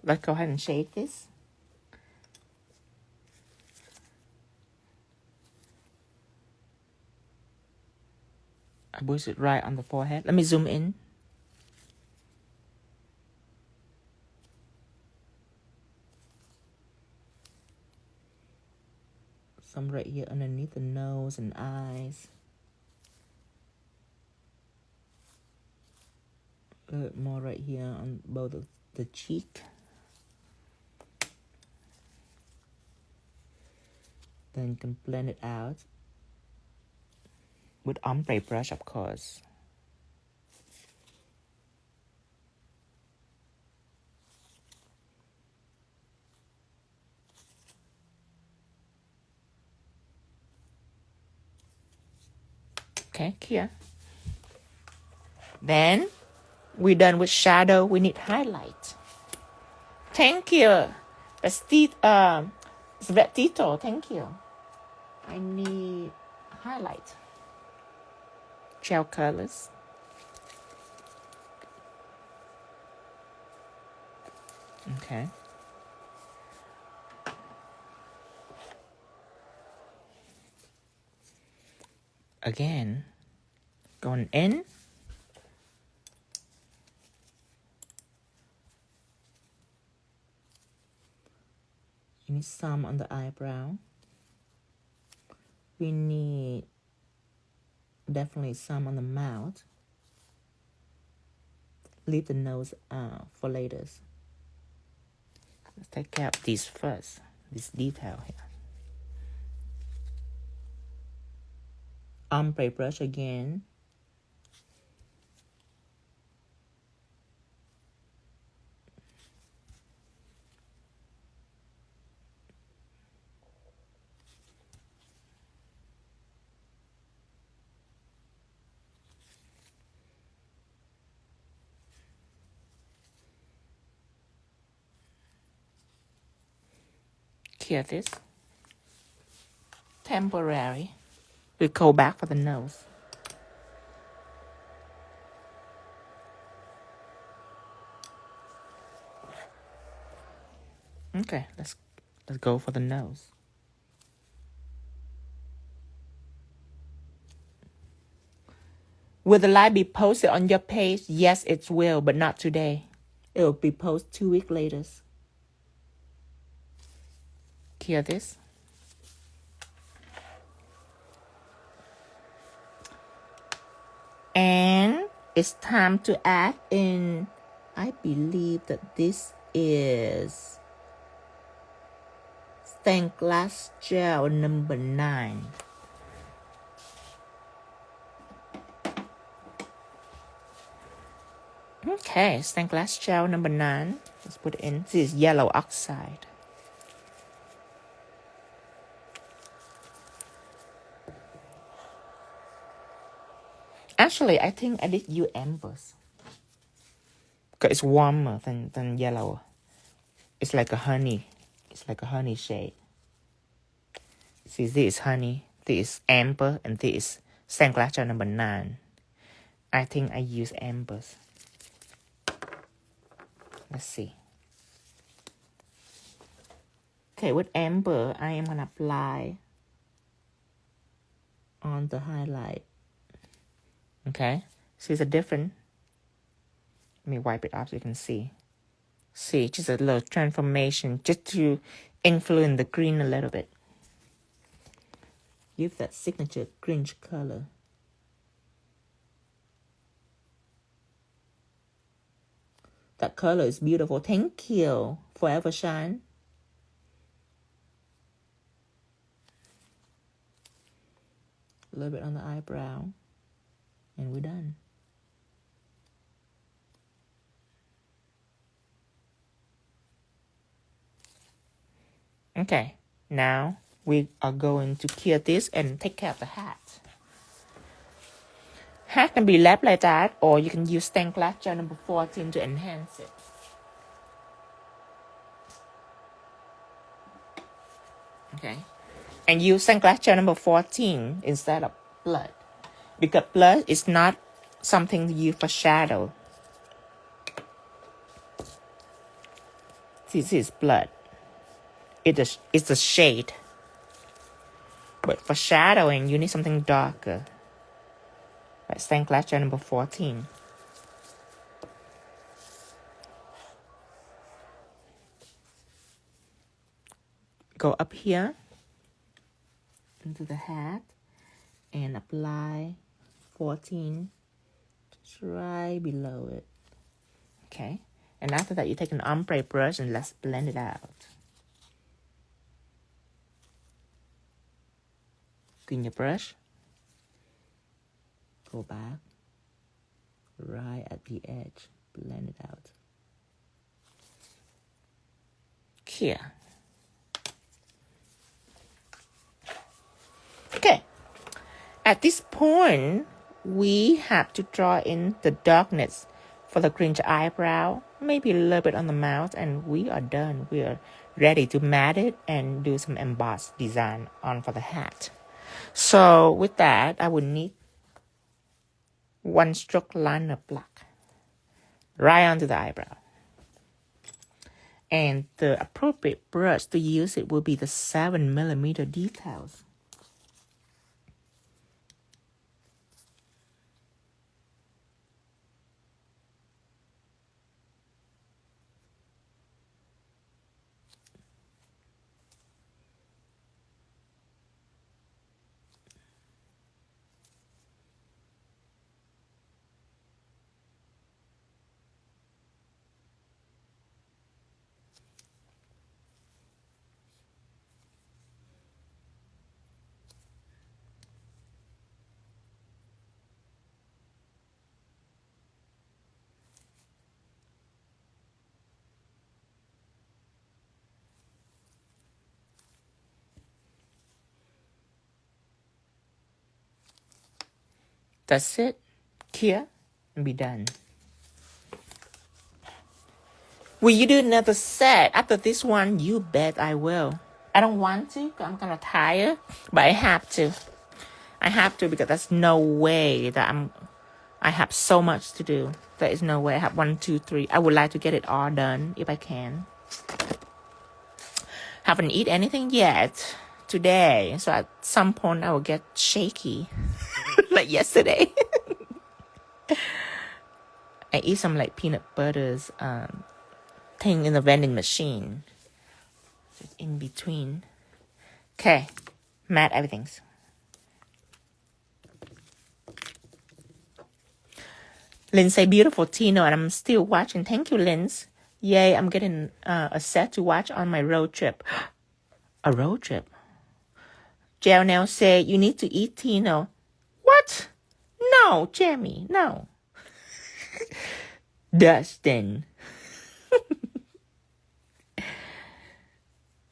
let's go ahead and shade this. I push it right on the forehead. Let me zoom in. Some right here underneath the nose and eyes. A bit more right here on both of the cheek. Then you can blend it out with ombre brush, of course. Okay, here. Then we're done with shadow. We need highlight. Thank you. Svetito, thank you. I need highlight. Gel colors. Okay. Again, going in. You need some on the eyebrow. We need definitely some on the mouth. Leave the nose for later. Let's take care of these first. This detail here. Ombre brush again. Clear this. Temporary. We go back for the nose. Okay, let's go for the nose. Will the live be posted on your page? Yes, it will, but not today. It will be posted 2 weeks later. Clear this. And it's time to add in, I believe that this is stained glass gel number 9. Okay, stained glass gel number 9. Let's put it in. This is yellow oxide. Actually, I think I did use ambers. Because it's warmer than yellow. It's like a honey. It's like a honey shade. See, this is honey, this is amber, and this is stained glass gel number 9. I think I use ambers. Let's see. Okay, with amber, I am going to apply on the highlight. Okay, see the difference? Let me wipe it off so you can see. See, just a little transformation, just to influence the green a little bit. Give that signature Grinch color. That color is beautiful. Thank you. Forever Shine. A little bit on the eyebrow. And we're done. Okay, now we are going to clear this and take care of the hat. Hat can be left like that, or you can use stained glass gel number 14 to enhance it. Okay, and use stained glass gel number 14 instead of blood, because blood is not something to use for shadow. This is blood. It's a shade. But for shadowing, you need something darker. Like stained glass gel number 14. Go up here into the hat and apply 14 just right below it. Okay. And after that, you take an ombre brush and let's blend it out. Clean your brush. Go back. Right at the edge. Blend it out. Here. Okay. At this point, we have to draw in the darkness for the Grinch eyebrow, maybe a little bit on the mouth, and we are done. We are ready to mat it and do some embossed design on for the hat. So with that, I would need 1 stroke liner black right onto the eyebrow. And the appropriate brush to use it will be the 7mm details. That's it. Here and be done. Will you do another set? After this one, you bet I will. I don't want to because I'm kind of tired, but I have to. I have to because there's no way that I have so much to do. There is no way. I have 1, 2, 3. I would like to get it all done if I can. Haven't eaten anything yet today, so at some point I will get shaky, like yesterday. I eat some like peanut butters thing in the vending machine. Just in between. Okay, mat everything. Lynn say beautiful Tino, and I'm still watching. Thank you, Lynn. Yay, I'm getting a set to watch on my road trip. A road trip? Gel now say you need to eat Tino. What? No, Jamie, no. Dustin.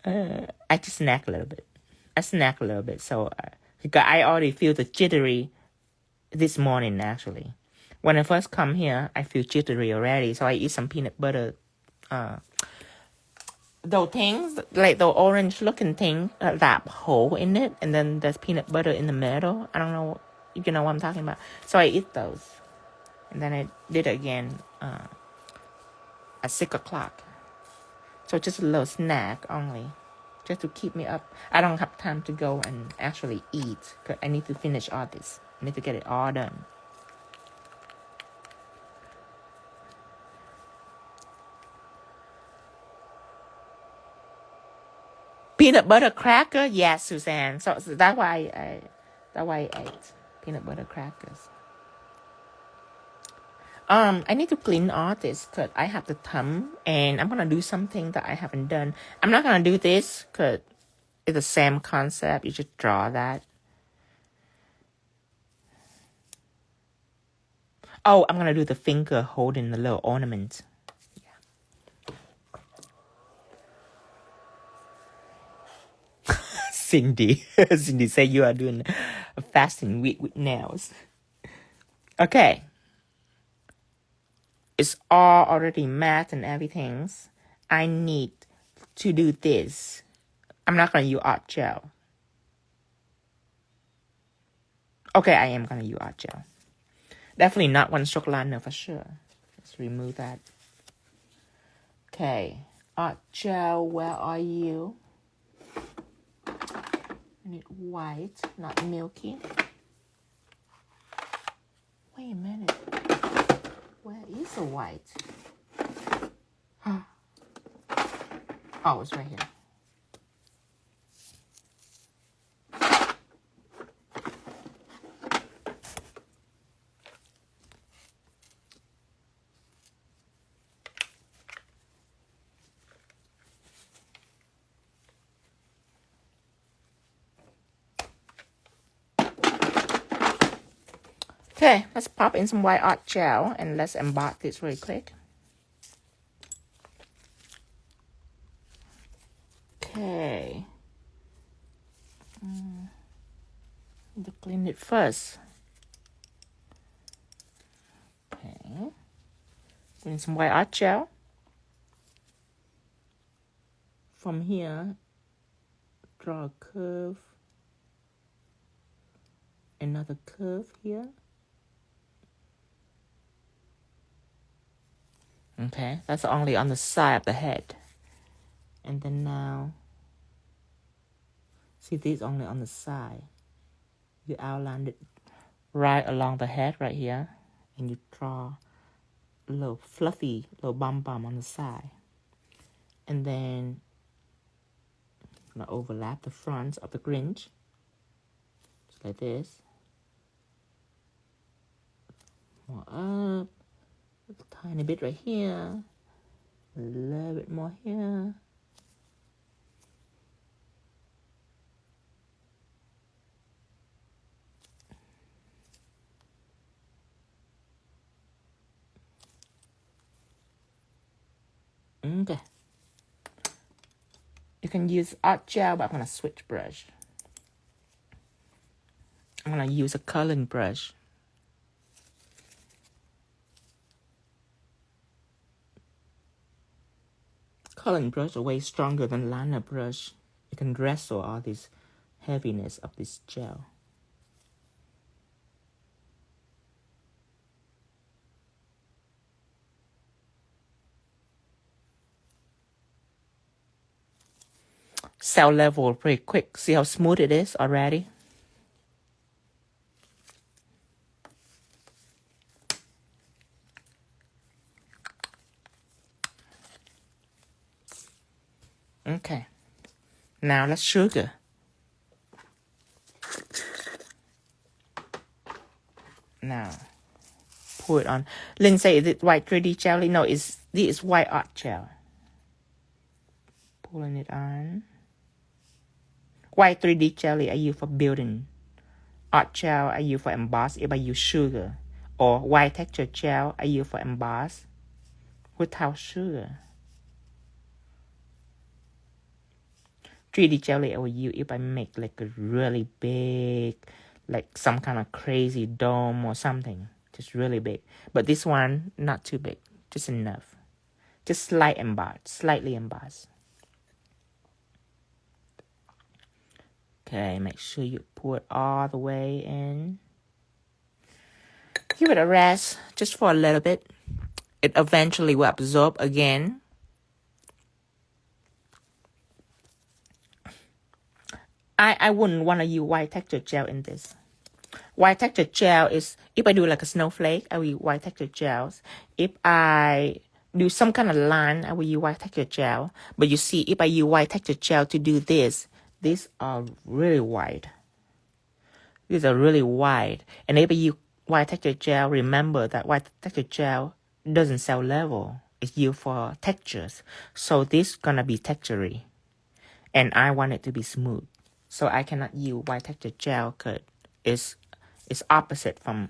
I just snack a little bit. So I already feel the jittery this morning, actually. When I first come here, I feel jittery already. So I eat some peanut butter. Those things, like the orange looking thing, that hole in it. And then there's peanut butter in the middle. I don't know if you know what I'm talking about. So I eat those. And then I did it again at 6 o'clock. So just a little snack only. Just to keep me up. I don't have time to go and actually eat. Because I need to finish all this. I need to get it all done. Peanut butter cracker? Yes, Suzanne. So that's why I ate peanut butter crackers. I need to clean all this because I have the thumb and I'm going to do something that I haven't done. I'm not going to do this because it's the same concept. You just draw that. Oh, I'm going to do the finger holding the little ornament. Yeah. Cindy said you are doing a fasting week with nails. Okay. It's all already matte and everything. I need to do this. I'm not going to use art gel. Okay, I am going to use art gel. Definitely not 1 stroke liner for sure. Let's remove that. Okay, Art gel, where are you? I need white, not milky. Wait a minute. Where is the white? Oh, it's right here. Okay, let's pop in some white art gel and let's emboss this really quick. Okay. Need to clean it first. Okay. Put in some white art gel. From here, draw a curve. Another curve here. Okay, that's only on the side of the head. And then now, see this only on the side. You outline it right along the head right here. And you draw a little fluffy, little bum on the side. And then, I'm going to overlap the fronts of the Grinch. Just like this. More up. A tiny bit right here. A little bit more here. Okay. You can use art gel, but I'm going to switch brush. I'm going to use a coloring brush. Coloring brush are way stronger than liner brush. You can wrestle all this heaviness of this gel. Cell level pretty quick. See how smooth it is already? Okay. Now let's sugar. Now, pour it on. Lynn say, is it white 3D jelly? No, this is white art gel. Pulling it on. White 3D jelly I use for building. Art gel I use for emboss if I use sugar. Or white texture gel I use for emboss without sugar. 3D jelly I will use if I make like a really big, like some kind of crazy dome or something. Just really big. But this one, not too big. Just enough. Just slightly embossed. Okay, make sure you pour it all the way in. Give it a rest just for a little bit. It eventually will absorb again. I wouldn't want to use white texture gel in this. White texture gel is, if I do like a snowflake, I will use white texture gels. If I do some kind of line, I will use white texture gel. But you see, if I use white texture gel to do this, these are really wide. These are really wide. And if I use white texture gel, remember that white texture gel doesn't cell level. It's used for textures. So this gonna be textury. And I want it to be smooth. So I cannot use white texture gel because it's opposite from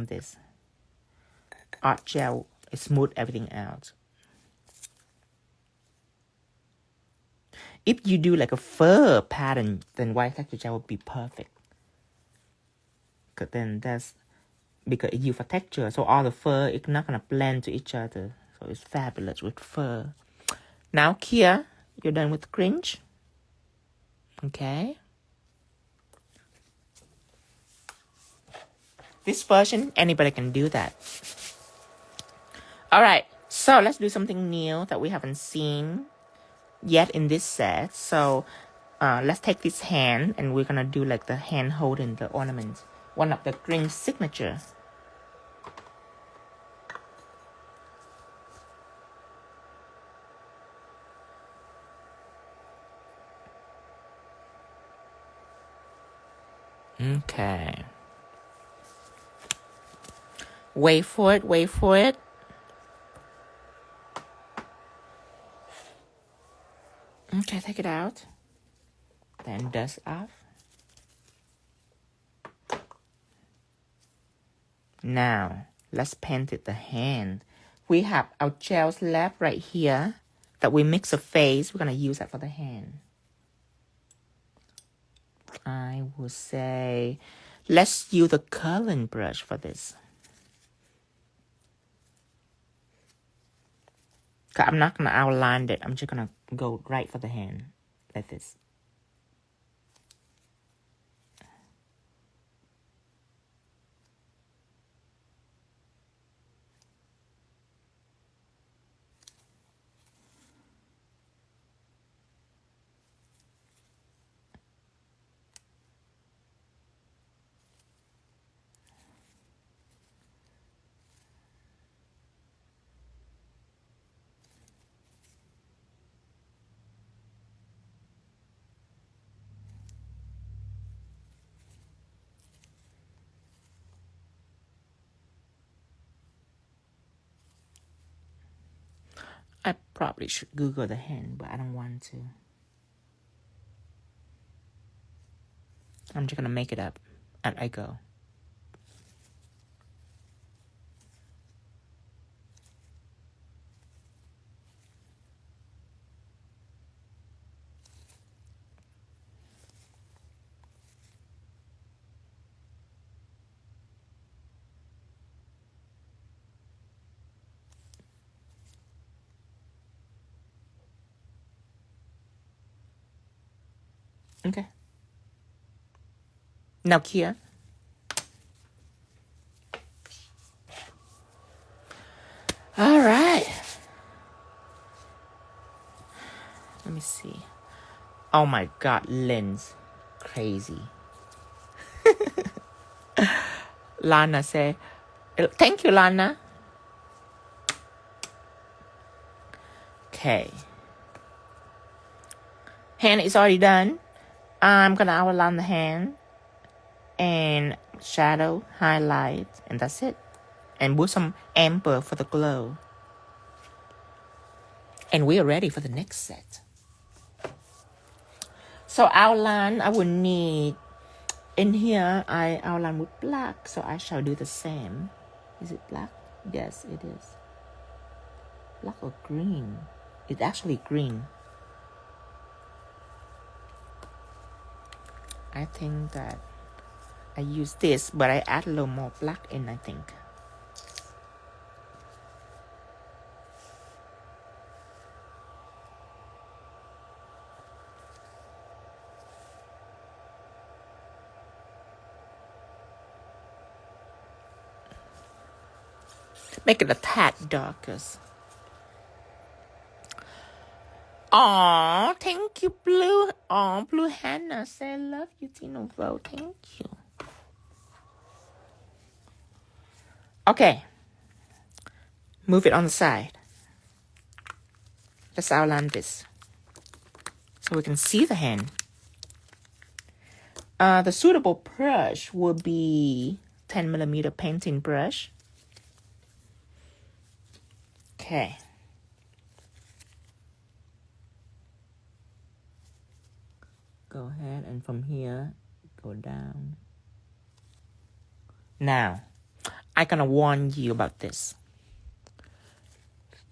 this. Art gel is smooth everything out. If you do like a fur pattern, then white texture gel would be perfect. Because then because it's used for texture, so all the fur is not gonna blend to each other. So it's fabulous with fur. Now here, you're done with Grinch. Okay. This version, anybody can do that. All right, So let's do something new that we haven't seen yet in this set. So let's take this hand and we're gonna do like the hand holding the ornament, one of the Grinch signature. Okay. Wait for it, wait for it. Okay, take it out. Then dust off. Now, let's paint it the hand. We have our gels left right here that we mix a face. We're going to use that for the hand. I would say, let's use the coloring brush for this. I'm not going to outline it. I'm just going to go right for the hand, like this. I probably should Google the hand, but I don't want to. I'm just going to make it up as I go. Okay. Now, Kia. All right. Let me see. Oh my God, lens. Crazy. Lana said, thank you, Lana. Okay. Hand is already done. I'm going to outline the hand and shadow, highlight, and that's it. And put some amber for the glow. And we are ready for the next set. So outline, I will need, in here, I outline with black. So I shall do the same. Is it black? Yes, it is. Black or green? It's actually green. I think that I use this, but I add a little more black in, I think. Make it a tad darker. Aw, thank you, Blue. Aw, Blue Hannah say, I love you, Tino Vo. Thank you. Okay. Move it on the side. Let's outline this so we can see the hand. The suitable brush will be 10mm painting brush. Okay. Go ahead and from here, go down. Now, I'm gonna warn you about this.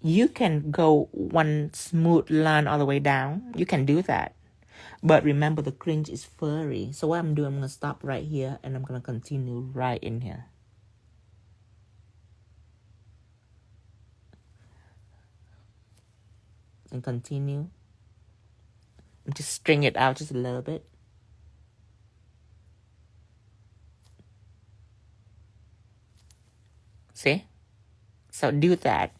You can go one smooth line all the way down. You can do that. But remember, the Grinch is furry. So what I'm doing, I'm gonna stop right here and I'm gonna continue right in here. And continue. And just string it out just a little bit. See? So do that.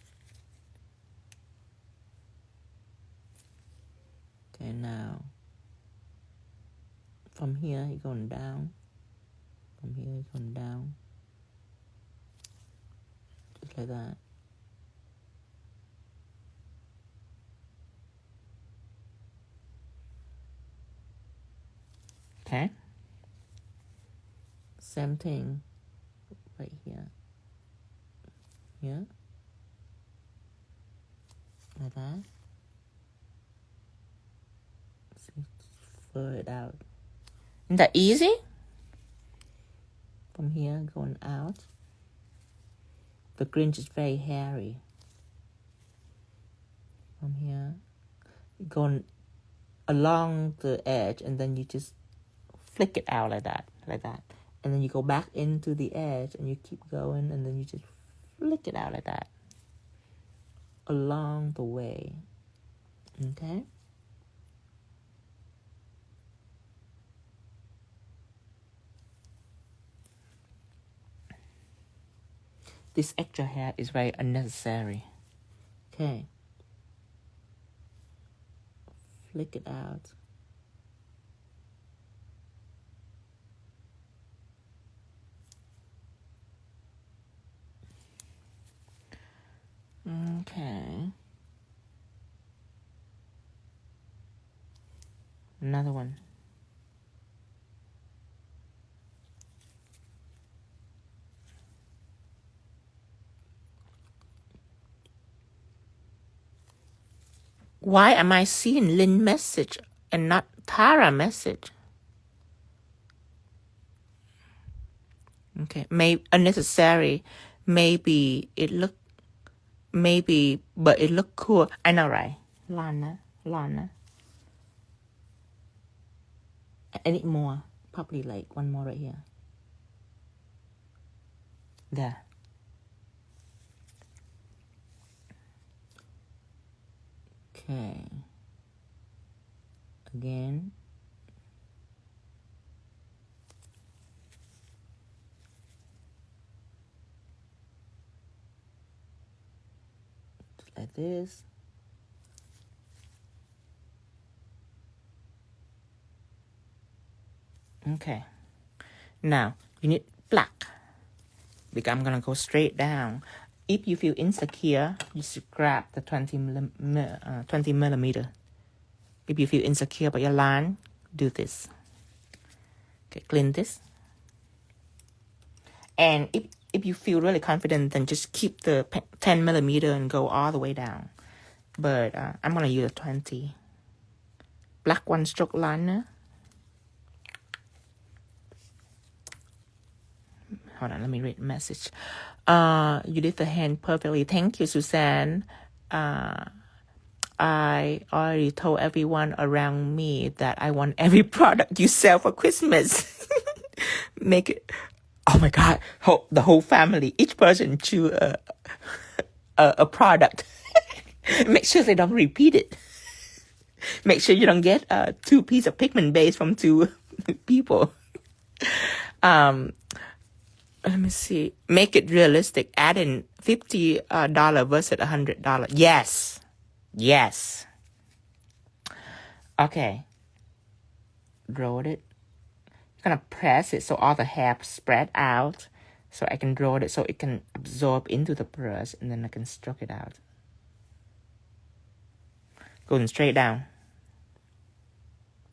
From here, you're going down. From here, you're going down. Just like that. Okay. Same thing right here. Here. Like that. See, fur it out. Isn't that easy? From here, going out. The Grinch is very hairy. From here, going along the edge, and then you just flick it out like that. And then you go back into the edge, and you keep going, and then you just flick it out like that. Along the way. Okay? This extra hair is very unnecessary. Okay. Flick it out. Okay. Another one. Why am I seeing Lynn message and not Tara message? Okay, maybe unnecessary. Maybe it look. Maybe, but it look cool. I know, right? Lana. I need more. Probably like one more right here. There. Okay. Again. Just like this. Okay. Now, you need black. Because I'm going to go straight down. If you feel insecure, you should grab the 20 millimeter. If you feel insecure about your line, do this. Okay, clean this. And if you feel really confident, then just keep the 10 millimeter and go all the way down. But I'm going to use a 20. Black one stroke liner. Hold on, let me read the message. You did the hand perfectly. Thank you, Suzanne. I already told everyone around me that I want every product you sell for Christmas. Make it. Oh my God, the whole family, each person choose a product. Make sure they don't repeat it. Make sure you don't get 2 pieces of pigment base from 2 people. Let me see. Make it realistic. Add in $50 versus $100. Yes. Okay. Roll it. You're gonna press it so all the hair spread out. So I can roll it so it can absorb into the brush, and then I can stroke it out. Going straight down.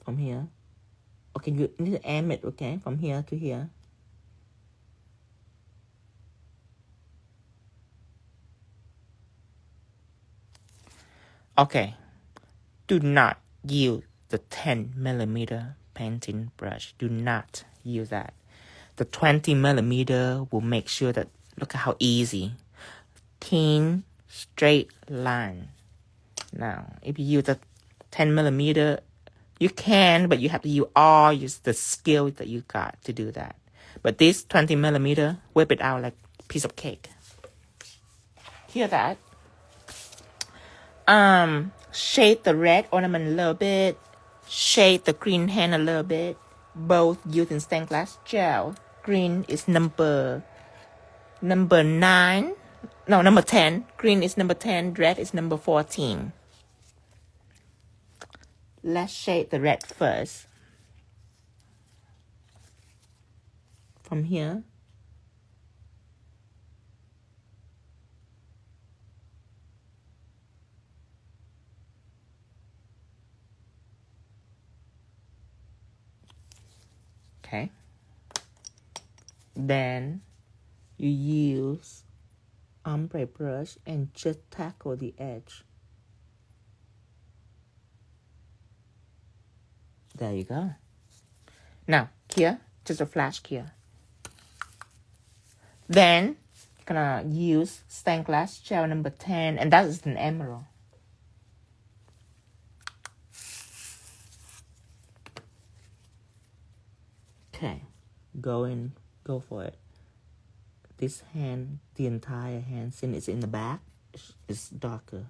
From here. Okay, you need to aim it, okay? From here to here. Okay, do not use the 10 millimeter painting brush. Do not use that. The 20 millimeter will make sure that, look at how easy. Thin, straight line. Now, if you use the 10 millimeter, you can, but you have to use the skill that you got to do that. But this 20 millimeter, whip it out like a piece of cake. Hear that? Shade the red ornament a little bit. Shade the green hand a little bit. Both using stained glass gel. Green is number 9. No, number 10. Green is number 10. Red is number 14. Let's shade the red first. from here. Okay. Then you use ombre brush and just tackle the edge. There you go. Now, here, just a flash here. Then, you're gonna use stained glass gel number 10, and that is an emerald. Okay, go for it. This hand, the entire hand, since it's in the back, is darker.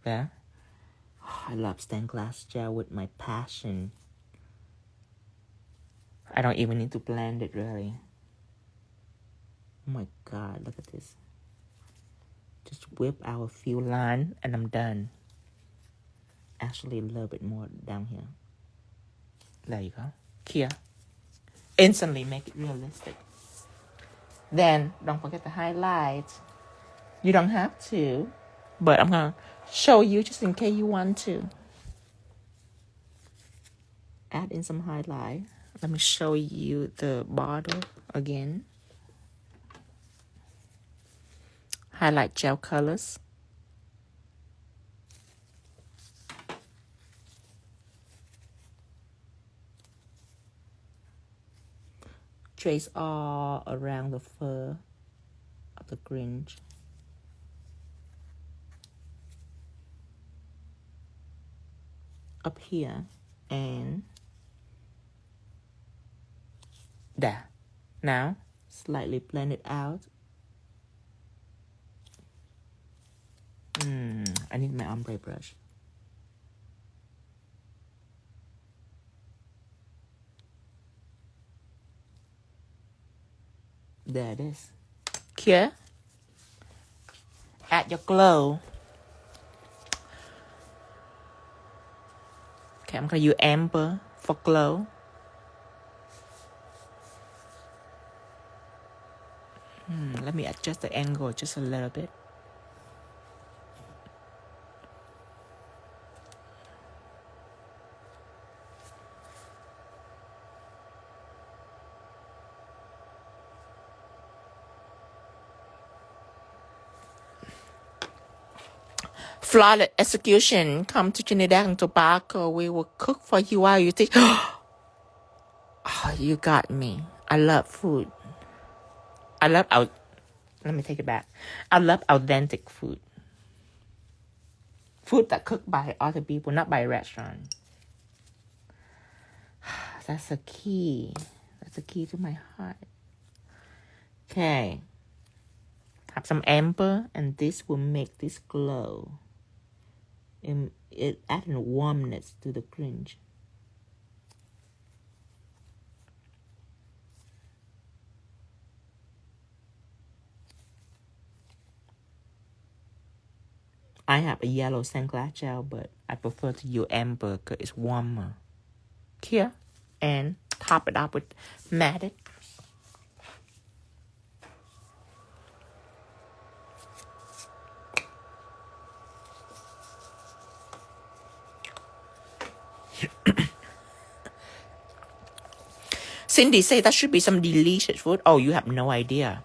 There. Oh, I love stained glass gel with my passion. I don't even need to blend it, really. Oh my God, look at this. Just whip out a few lines, and I'm done. Actually, a little bit more down here. There you go. Here. Instantly make it realistic. Then, don't forget the highlights. You don't have to, but I'm going to show you just in case you want to. Add in some highlight. Let me show you the bottle again. Highlight gel colors. Trace all around the fur of the Grinch. Up here and there. Now, slightly blend it out. I need my ombre brush. There it is. Here, add your glow. Okay, I'm going to use amber for glow. Let me adjust the angle just a little bit. Flawless execution. Come to Trinidad and Tobago. We will cook for you while you think. Oh, you got me. I love food. Let me take it back. I love authentic food. Food that cooked by other people, not by a restaurant. That's a key. That's a key to my heart. Okay. Have some amber, and this will make this glow. And it adds warmness to the Grinch. I have a yellow stained glass gel, but I prefer to use amber because it's warmer. Here, and top it up with matted. Cindy said that should be some delicious food. Oh, you have no idea.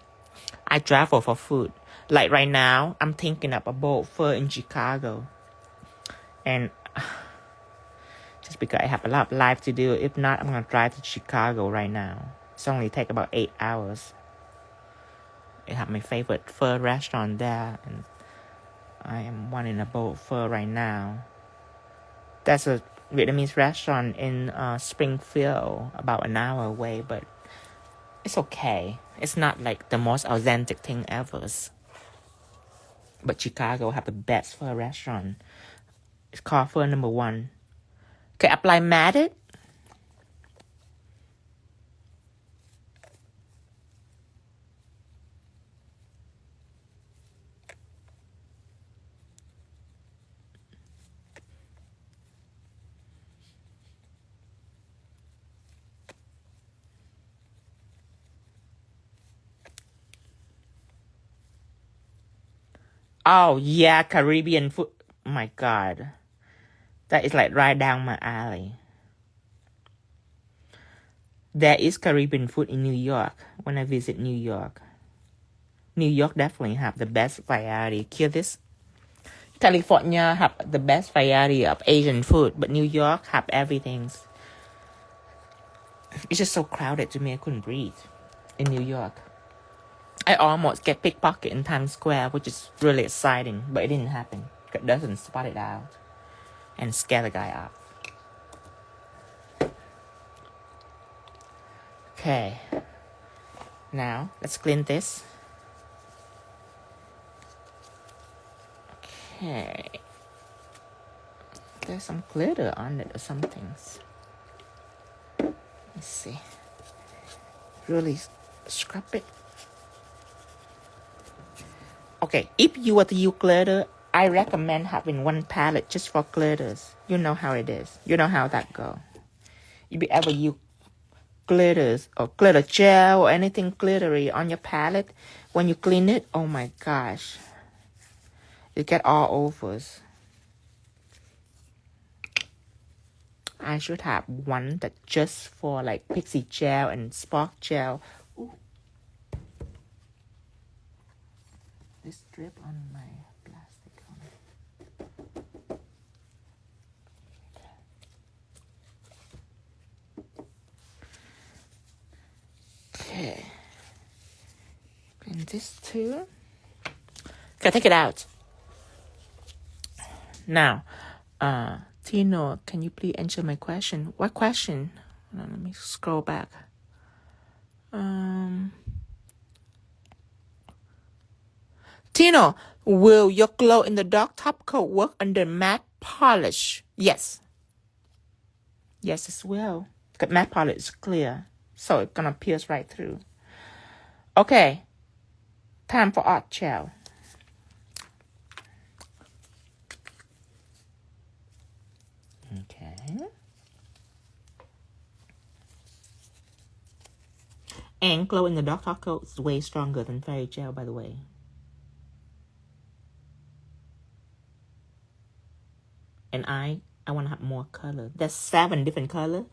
I travel for food. Like right now, I'm thinking of a bowl fur in Chicago. And just because I have a lot of life to do. If not, I'm going to drive to Chicago right now. It's only take about 8 hours. I have my favorite fur restaurant there. And I am wanting a bowl of fur right now. That's a Vietnamese restaurant in Springfield, about an hour away, but it's okay. It's not like the most authentic thing ever. But Chicago have the best fur restaurant. It's called Fur Number 1. Okay, apply matted. Oh, yeah, Caribbean food. Oh, my God. That is like right down my alley. There is Caribbean food in New York when I visit New York. New York definitely have the best variety. Hear this? California have the best variety of Asian food, but New York have everything. It's just so crowded to me, I couldn't breathe in New York. I almost get pickpocketed in Times Square, which is really exciting, but it didn't happen. It doesn't spot it out and scare the guy off. Okay. Now, let's clean this. Okay. There's some glitter on it or something. Let's see. Really scrub it. Okay, if you were to use glitter, I recommend having one palette just for glitters. You know how it is. You know how that go. If you ever use glitters or glitter gel or anything glittery on your palette, when you clean it, oh my gosh, it get all overs. I should have one that just for like Pixie Gel and Spark Gel. Ooh. This drip on my plastic. Okay. And this too. Okay, take it out. Now, Tino, can you please answer my question? What question? Let me scroll back. Tino, will your glow-in-the-dark top coat work under matte polish? Yes. Yes, it will. Because matte polish is clear, so it's gonna pierce right through. Okay. Time for art gel. Okay. And glow-in-the-dark top coat is way stronger than fairy gel, by the way. And I want to have more color. There's 7 different colors.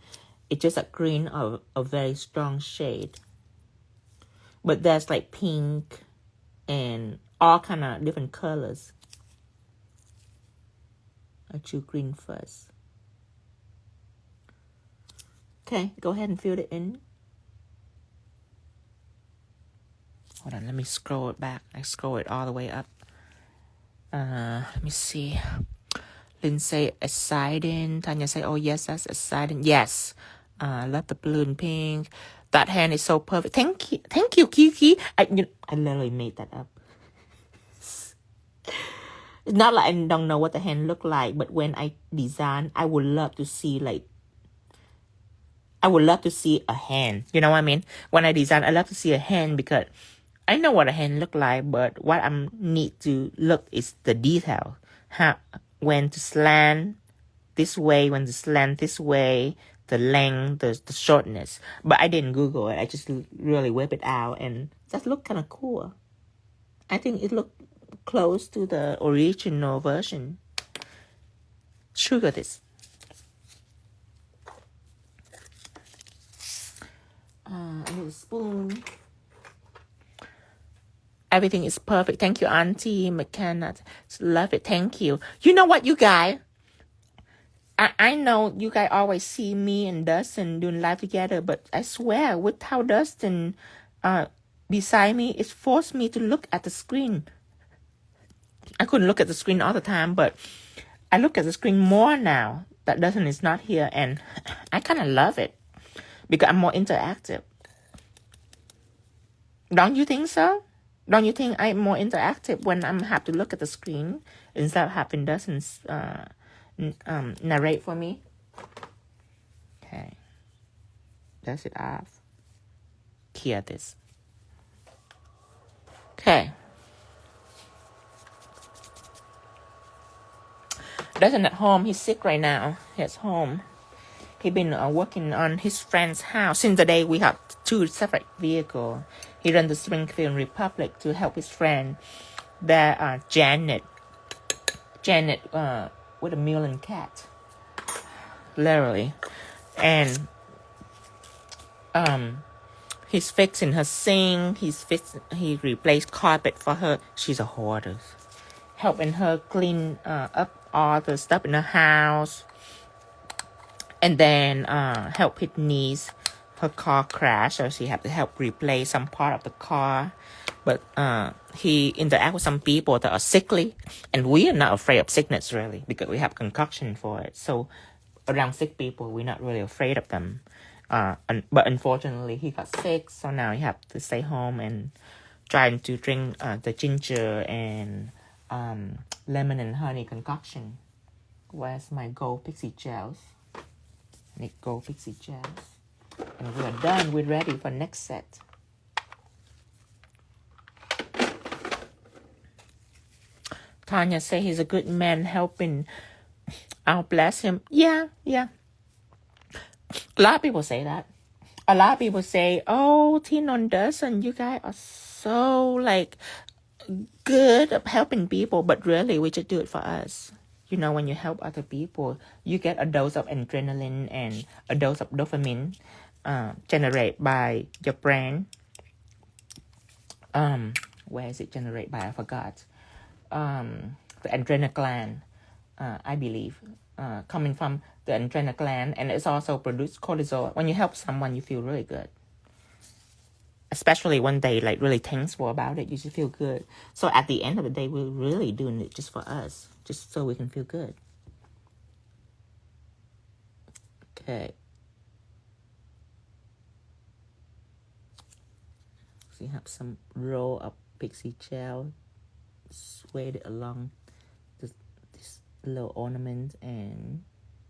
It's just a green of a very strong shade. But there's like pink and all kind of different colors. I choose green first. Okay, go ahead and fill it in. Hold on, let me scroll it back. I scroll it all the way up. Let me see. Lynn say exciting. Tanya say, oh yes, that's exciting. Yes. Love the blue and pink. That hand is so perfect. Thank you, Kiki. I literally made that up. It's not like I don't know what the hand look like, but when I design, I would love to see a hand. You know what I mean? When I design, I love to see a hand because I know what a hand look like, but what I need to look is the detail. When to slant this way, when to slant this way, the length, the shortness. But I didn't Google it. I just really whip it out and just look kind of cool. I think it looked close to the original version. Sugar this. A little spoon. Everything is perfect. Thank you, Auntie McKenna. Love it. Thank you. You know what, you guys? I know you guys always see me and Dustin doing live together, but I swear, with how Dustin beside me, it forced me to look at the screen. I couldn't look at the screen all the time, but I look at the screen more now that Dustin is not here, and I kind of love it because I'm more interactive. Don't you think so? Don't you think I'm more interactive when I have to look at the screen instead of having Dustin narrate for me? Okay. Dust it off. Clear this. Okay. Dustin at home. He's sick right now. He's home. He's been working on his friend's house. Since the day we had 2 separate vehicles. He ran to Springfield Republic to help his friend They're Janet with a mule and cat, literally. And he's fixing her sink. He replaced carpet for her. She's a hoarder. Helping her clean up all the stuff in the house. And then help his niece. Her car crashed, so she had to help replace some part of the car. But he interact with some people that are sickly. And we are not afraid of sickness, really, because we have concoction for it. So around sick people, we're not really afraid of them. But unfortunately, he got sick, so now he have to stay home and trying to drink the ginger and lemon and honey concoction. Where's my gold pixie gels? I need gold pixie gels. And we are done. We're ready for next set. Tanya say he's a good man helping. I'll bless him. Yeah. A lot of people say that. A lot of people say, oh, Teen doesn't. You guys are so like good at helping people, but really we just do it for us. You know, when you help other people, you get a dose of adrenaline and a dose of dopamine generated by your brain. Where is it generated by? I forgot. The adrenal gland, I believe, coming from the adrenal gland, and it's also produced cortisol. When you help someone, you feel really good. Especially when they like really thankful about it, you just feel good. So at the end of the day, we're really doing it just for us, just so we can feel good. Okay. So you have some roll of pixie gel, swayed it along this little ornament, and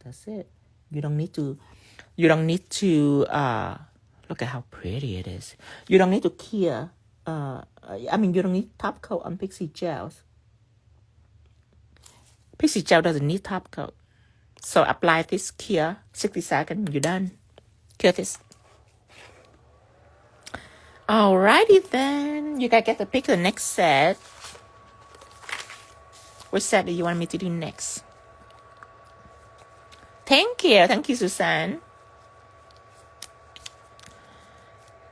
that's it. You don't need to look at how pretty it is. You don't need to cure. You don't need top coat on pixie gels. Pixie gel doesn't need top coat. So apply this cure, 60 seconds, you're done. Cure this. Alrighty then. You guys get to pick the next set. Which set do you want me to do next? Thank you, Susan.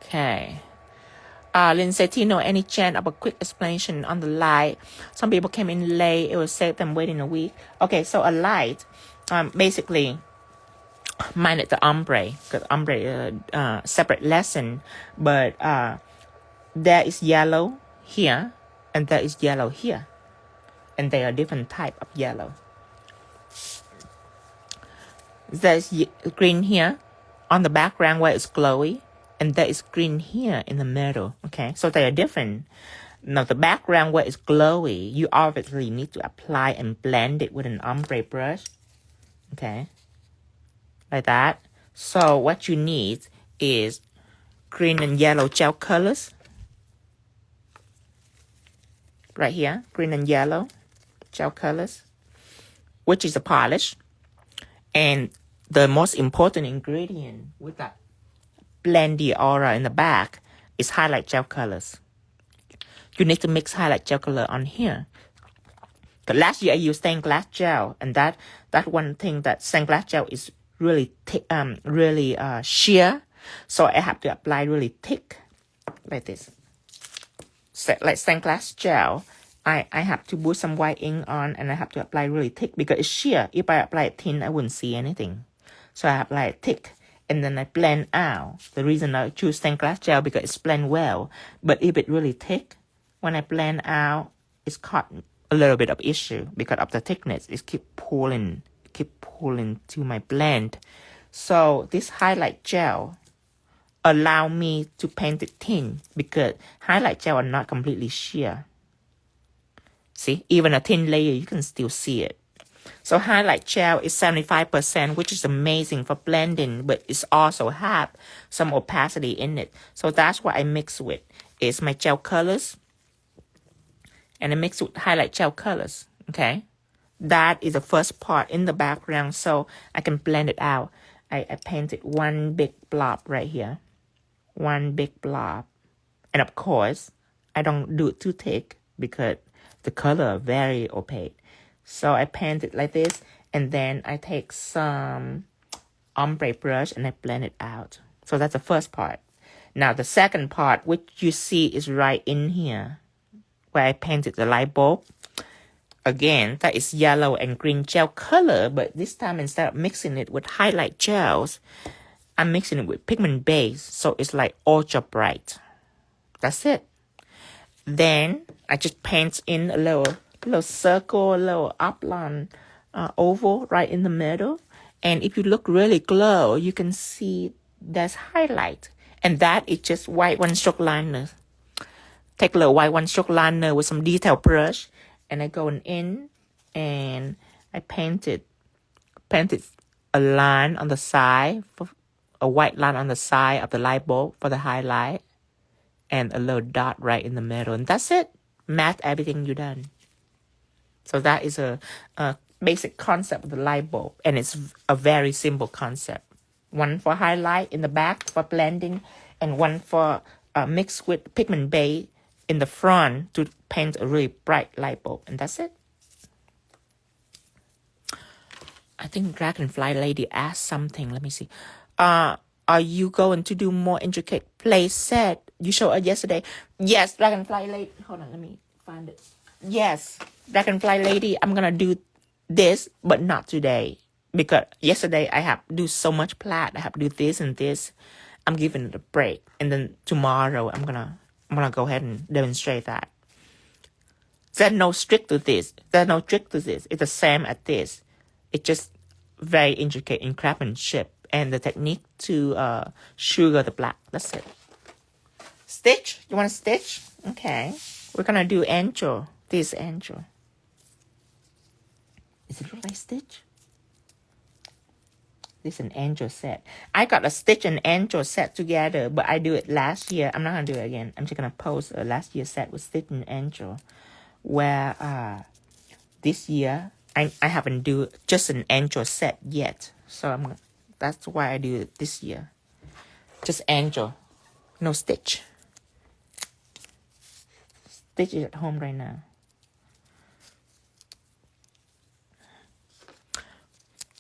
Okay. Lynn said, Tino, any chance of a quick explanation on the light? Some people came in late. It will save them waiting a week. Okay, so a light, basically, minus the ombre, because ombre separate lesson, but there is yellow here, and there is yellow here, and they are different type of yellow. There's green here on the background where it's glowy, and there is green here in the middle. Okay, so they are different. Now the background where it's glowy, you obviously need to apply and blend it with an ombre brush. Okay, like that. So what you need is green and yellow gel colors. Right here, green and yellow gel colors, which is a polish. And the most important ingredient with that blend the aura in the back is highlight gel colors. You need to mix highlight gel color on here. But last year I used stained glass gel, and that one thing that stained glass gel is really sheer, so I have to apply really thick like this. So, like stained glass gel, I have to put some white ink on, and I have to apply really thick because it's sheer. If I apply it thin, I wouldn't see anything. So I apply it thick, and then I blend out. The reason I choose stained glass gel because it's blend well. But if it's really thick, when I blend out, it's caught a little bit of issue because of the thickness. It keep pulling to my blend. So this highlight gel allow me to paint it thin because highlight gel are not completely sheer. See, even a thin layer, you can still see it. So highlight gel is 75%, which is amazing for blending, but it's also have some opacity in it. So that's what I mix with. It's my gel colors, and I mix with highlight gel colors, okay? That is the first part in the background, so I can blend it out. I painted one big blob right here. One big blob. And of course, I don't do it too thick because the color very opaque. So I paint it like this, and then I take some ombre brush and I blend it out. So that's the first part. Now the second part, which you see is right in here, where I painted the light bulb. Again, that is yellow and green gel color, but this time instead of mixing it with highlight gels, I'm mixing it with Pigment Base, so it's like ultra bright. That's it. Then I just paint in a little circle, a little outline, oval right in the middle. And if you look really close, you can see there's highlight, and that is just white one-stroke liner. Take a little white one-stroke liner with some detail brush, and I go in and I painted a line on the side, a white line on the side of the light bulb for the highlight, and a little dot right in the middle, and that's it. Matte everything you done. So that is a basic concept of the light bulb, and it's a very simple concept. One for highlight in the back for blending, and one for mixed with Pigment Base in the front to paint a really bright light bulb, and that's it. I think Dragonfly Lady asked something. Let me see. Are you going to do more intricate play set? You showed us yesterday. Yes, Dragonfly Lady. Hold on, let me find it. Yes, Dragonfly Lady, I'm going to do this, but not today. Because yesterday I have to do so much plat. I have to do this and this. I'm giving it a break. And then tomorrow I'm gonna go ahead and demonstrate that. There's no trick to this. There's no trick to this. It's the same as this. It's just very intricate in craftsmanship and the technique to sugar the black. That's it. Stitch? You want to stitch? Okay. We're gonna do angel. This angel. Is it look like stitch? This is an angel set. I got a stitch and angel set together, but I do it last year. I'm not going to do it again. I'm just going to post a last year set with stitch and angel. Where this year, I haven't do just an angel set yet. So that's why I do it this year. Just angel. No stitch. Stitch is at home right now.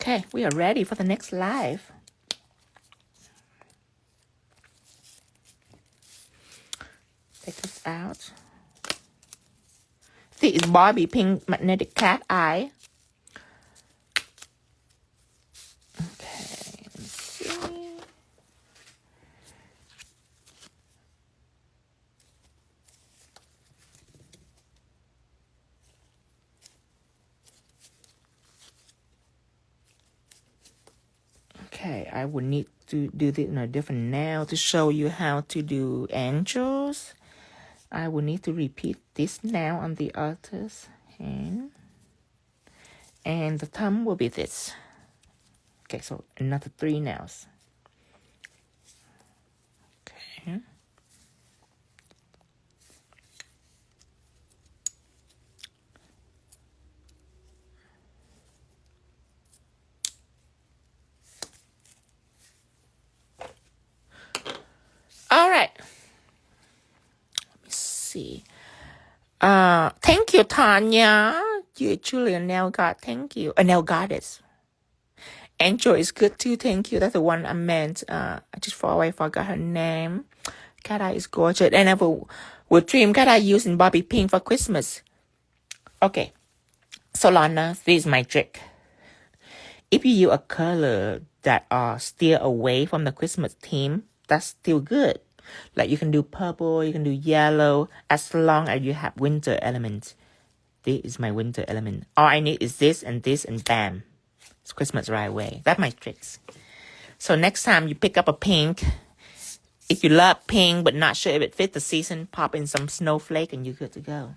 Okay, we are ready for the next live. Take this out. This is Barbie Pink Magnetic Cat Eye. Okay, let's see. Okay, I would need to do this in a different nail to show you how to do angels. I will need to repeat this nail on the other's hand. And the thumb will be this. Okay, so another 3 nails. Okay. All right. Let me see. Thank you, Tanya. You're truly a nail god. Thank you. A nail goddess. Angel is good too. Thank you. That's the one I meant. I just forgot her name. Cat Eye is gorgeous. And I will dream Cat Eye using Bobby Pink for Christmas. Okay. So Lana, this is my trick. If you use a color that are still away from the Christmas theme, that's still good. Like you can do purple, you can do yellow, as long as you have winter elements. This is my winter element. All I need is this and bam. It's Christmas right away. That's my tricks. So next time you pick up a pink, if you love pink but not sure if it fits the season, pop in some snowflake and you're good to go.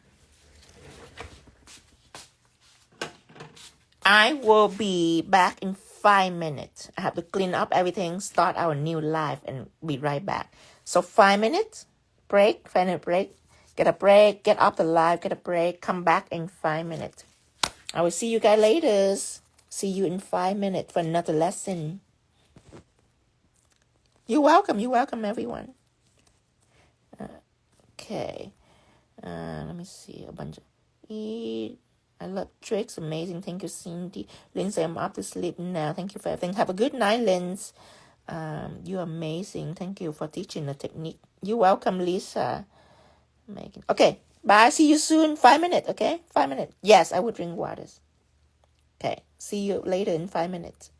I will be back in 5 minutes. I have to clean up everything, start our new live, and be right back. So 5 minutes, break, 5 minute break, get a break, get up the live, get a break, come back in 5 minutes. I will see you guys later. See you in 5 minutes for another lesson. You're welcome everyone. Okay. Let me see a bunch of, I love tricks. Amazing. Thank you, Cindy. Lindsay, I'm up to sleep now. Thank you for everything. Have a good night, Lindsay. You're amazing. Thank you for teaching the technique. You're welcome, Lisa. Megan. Okay. Bye. See you soon. 5 minutes. Okay. 5 minutes. Yes, I will drink waters. Okay. See you later in 5 minutes.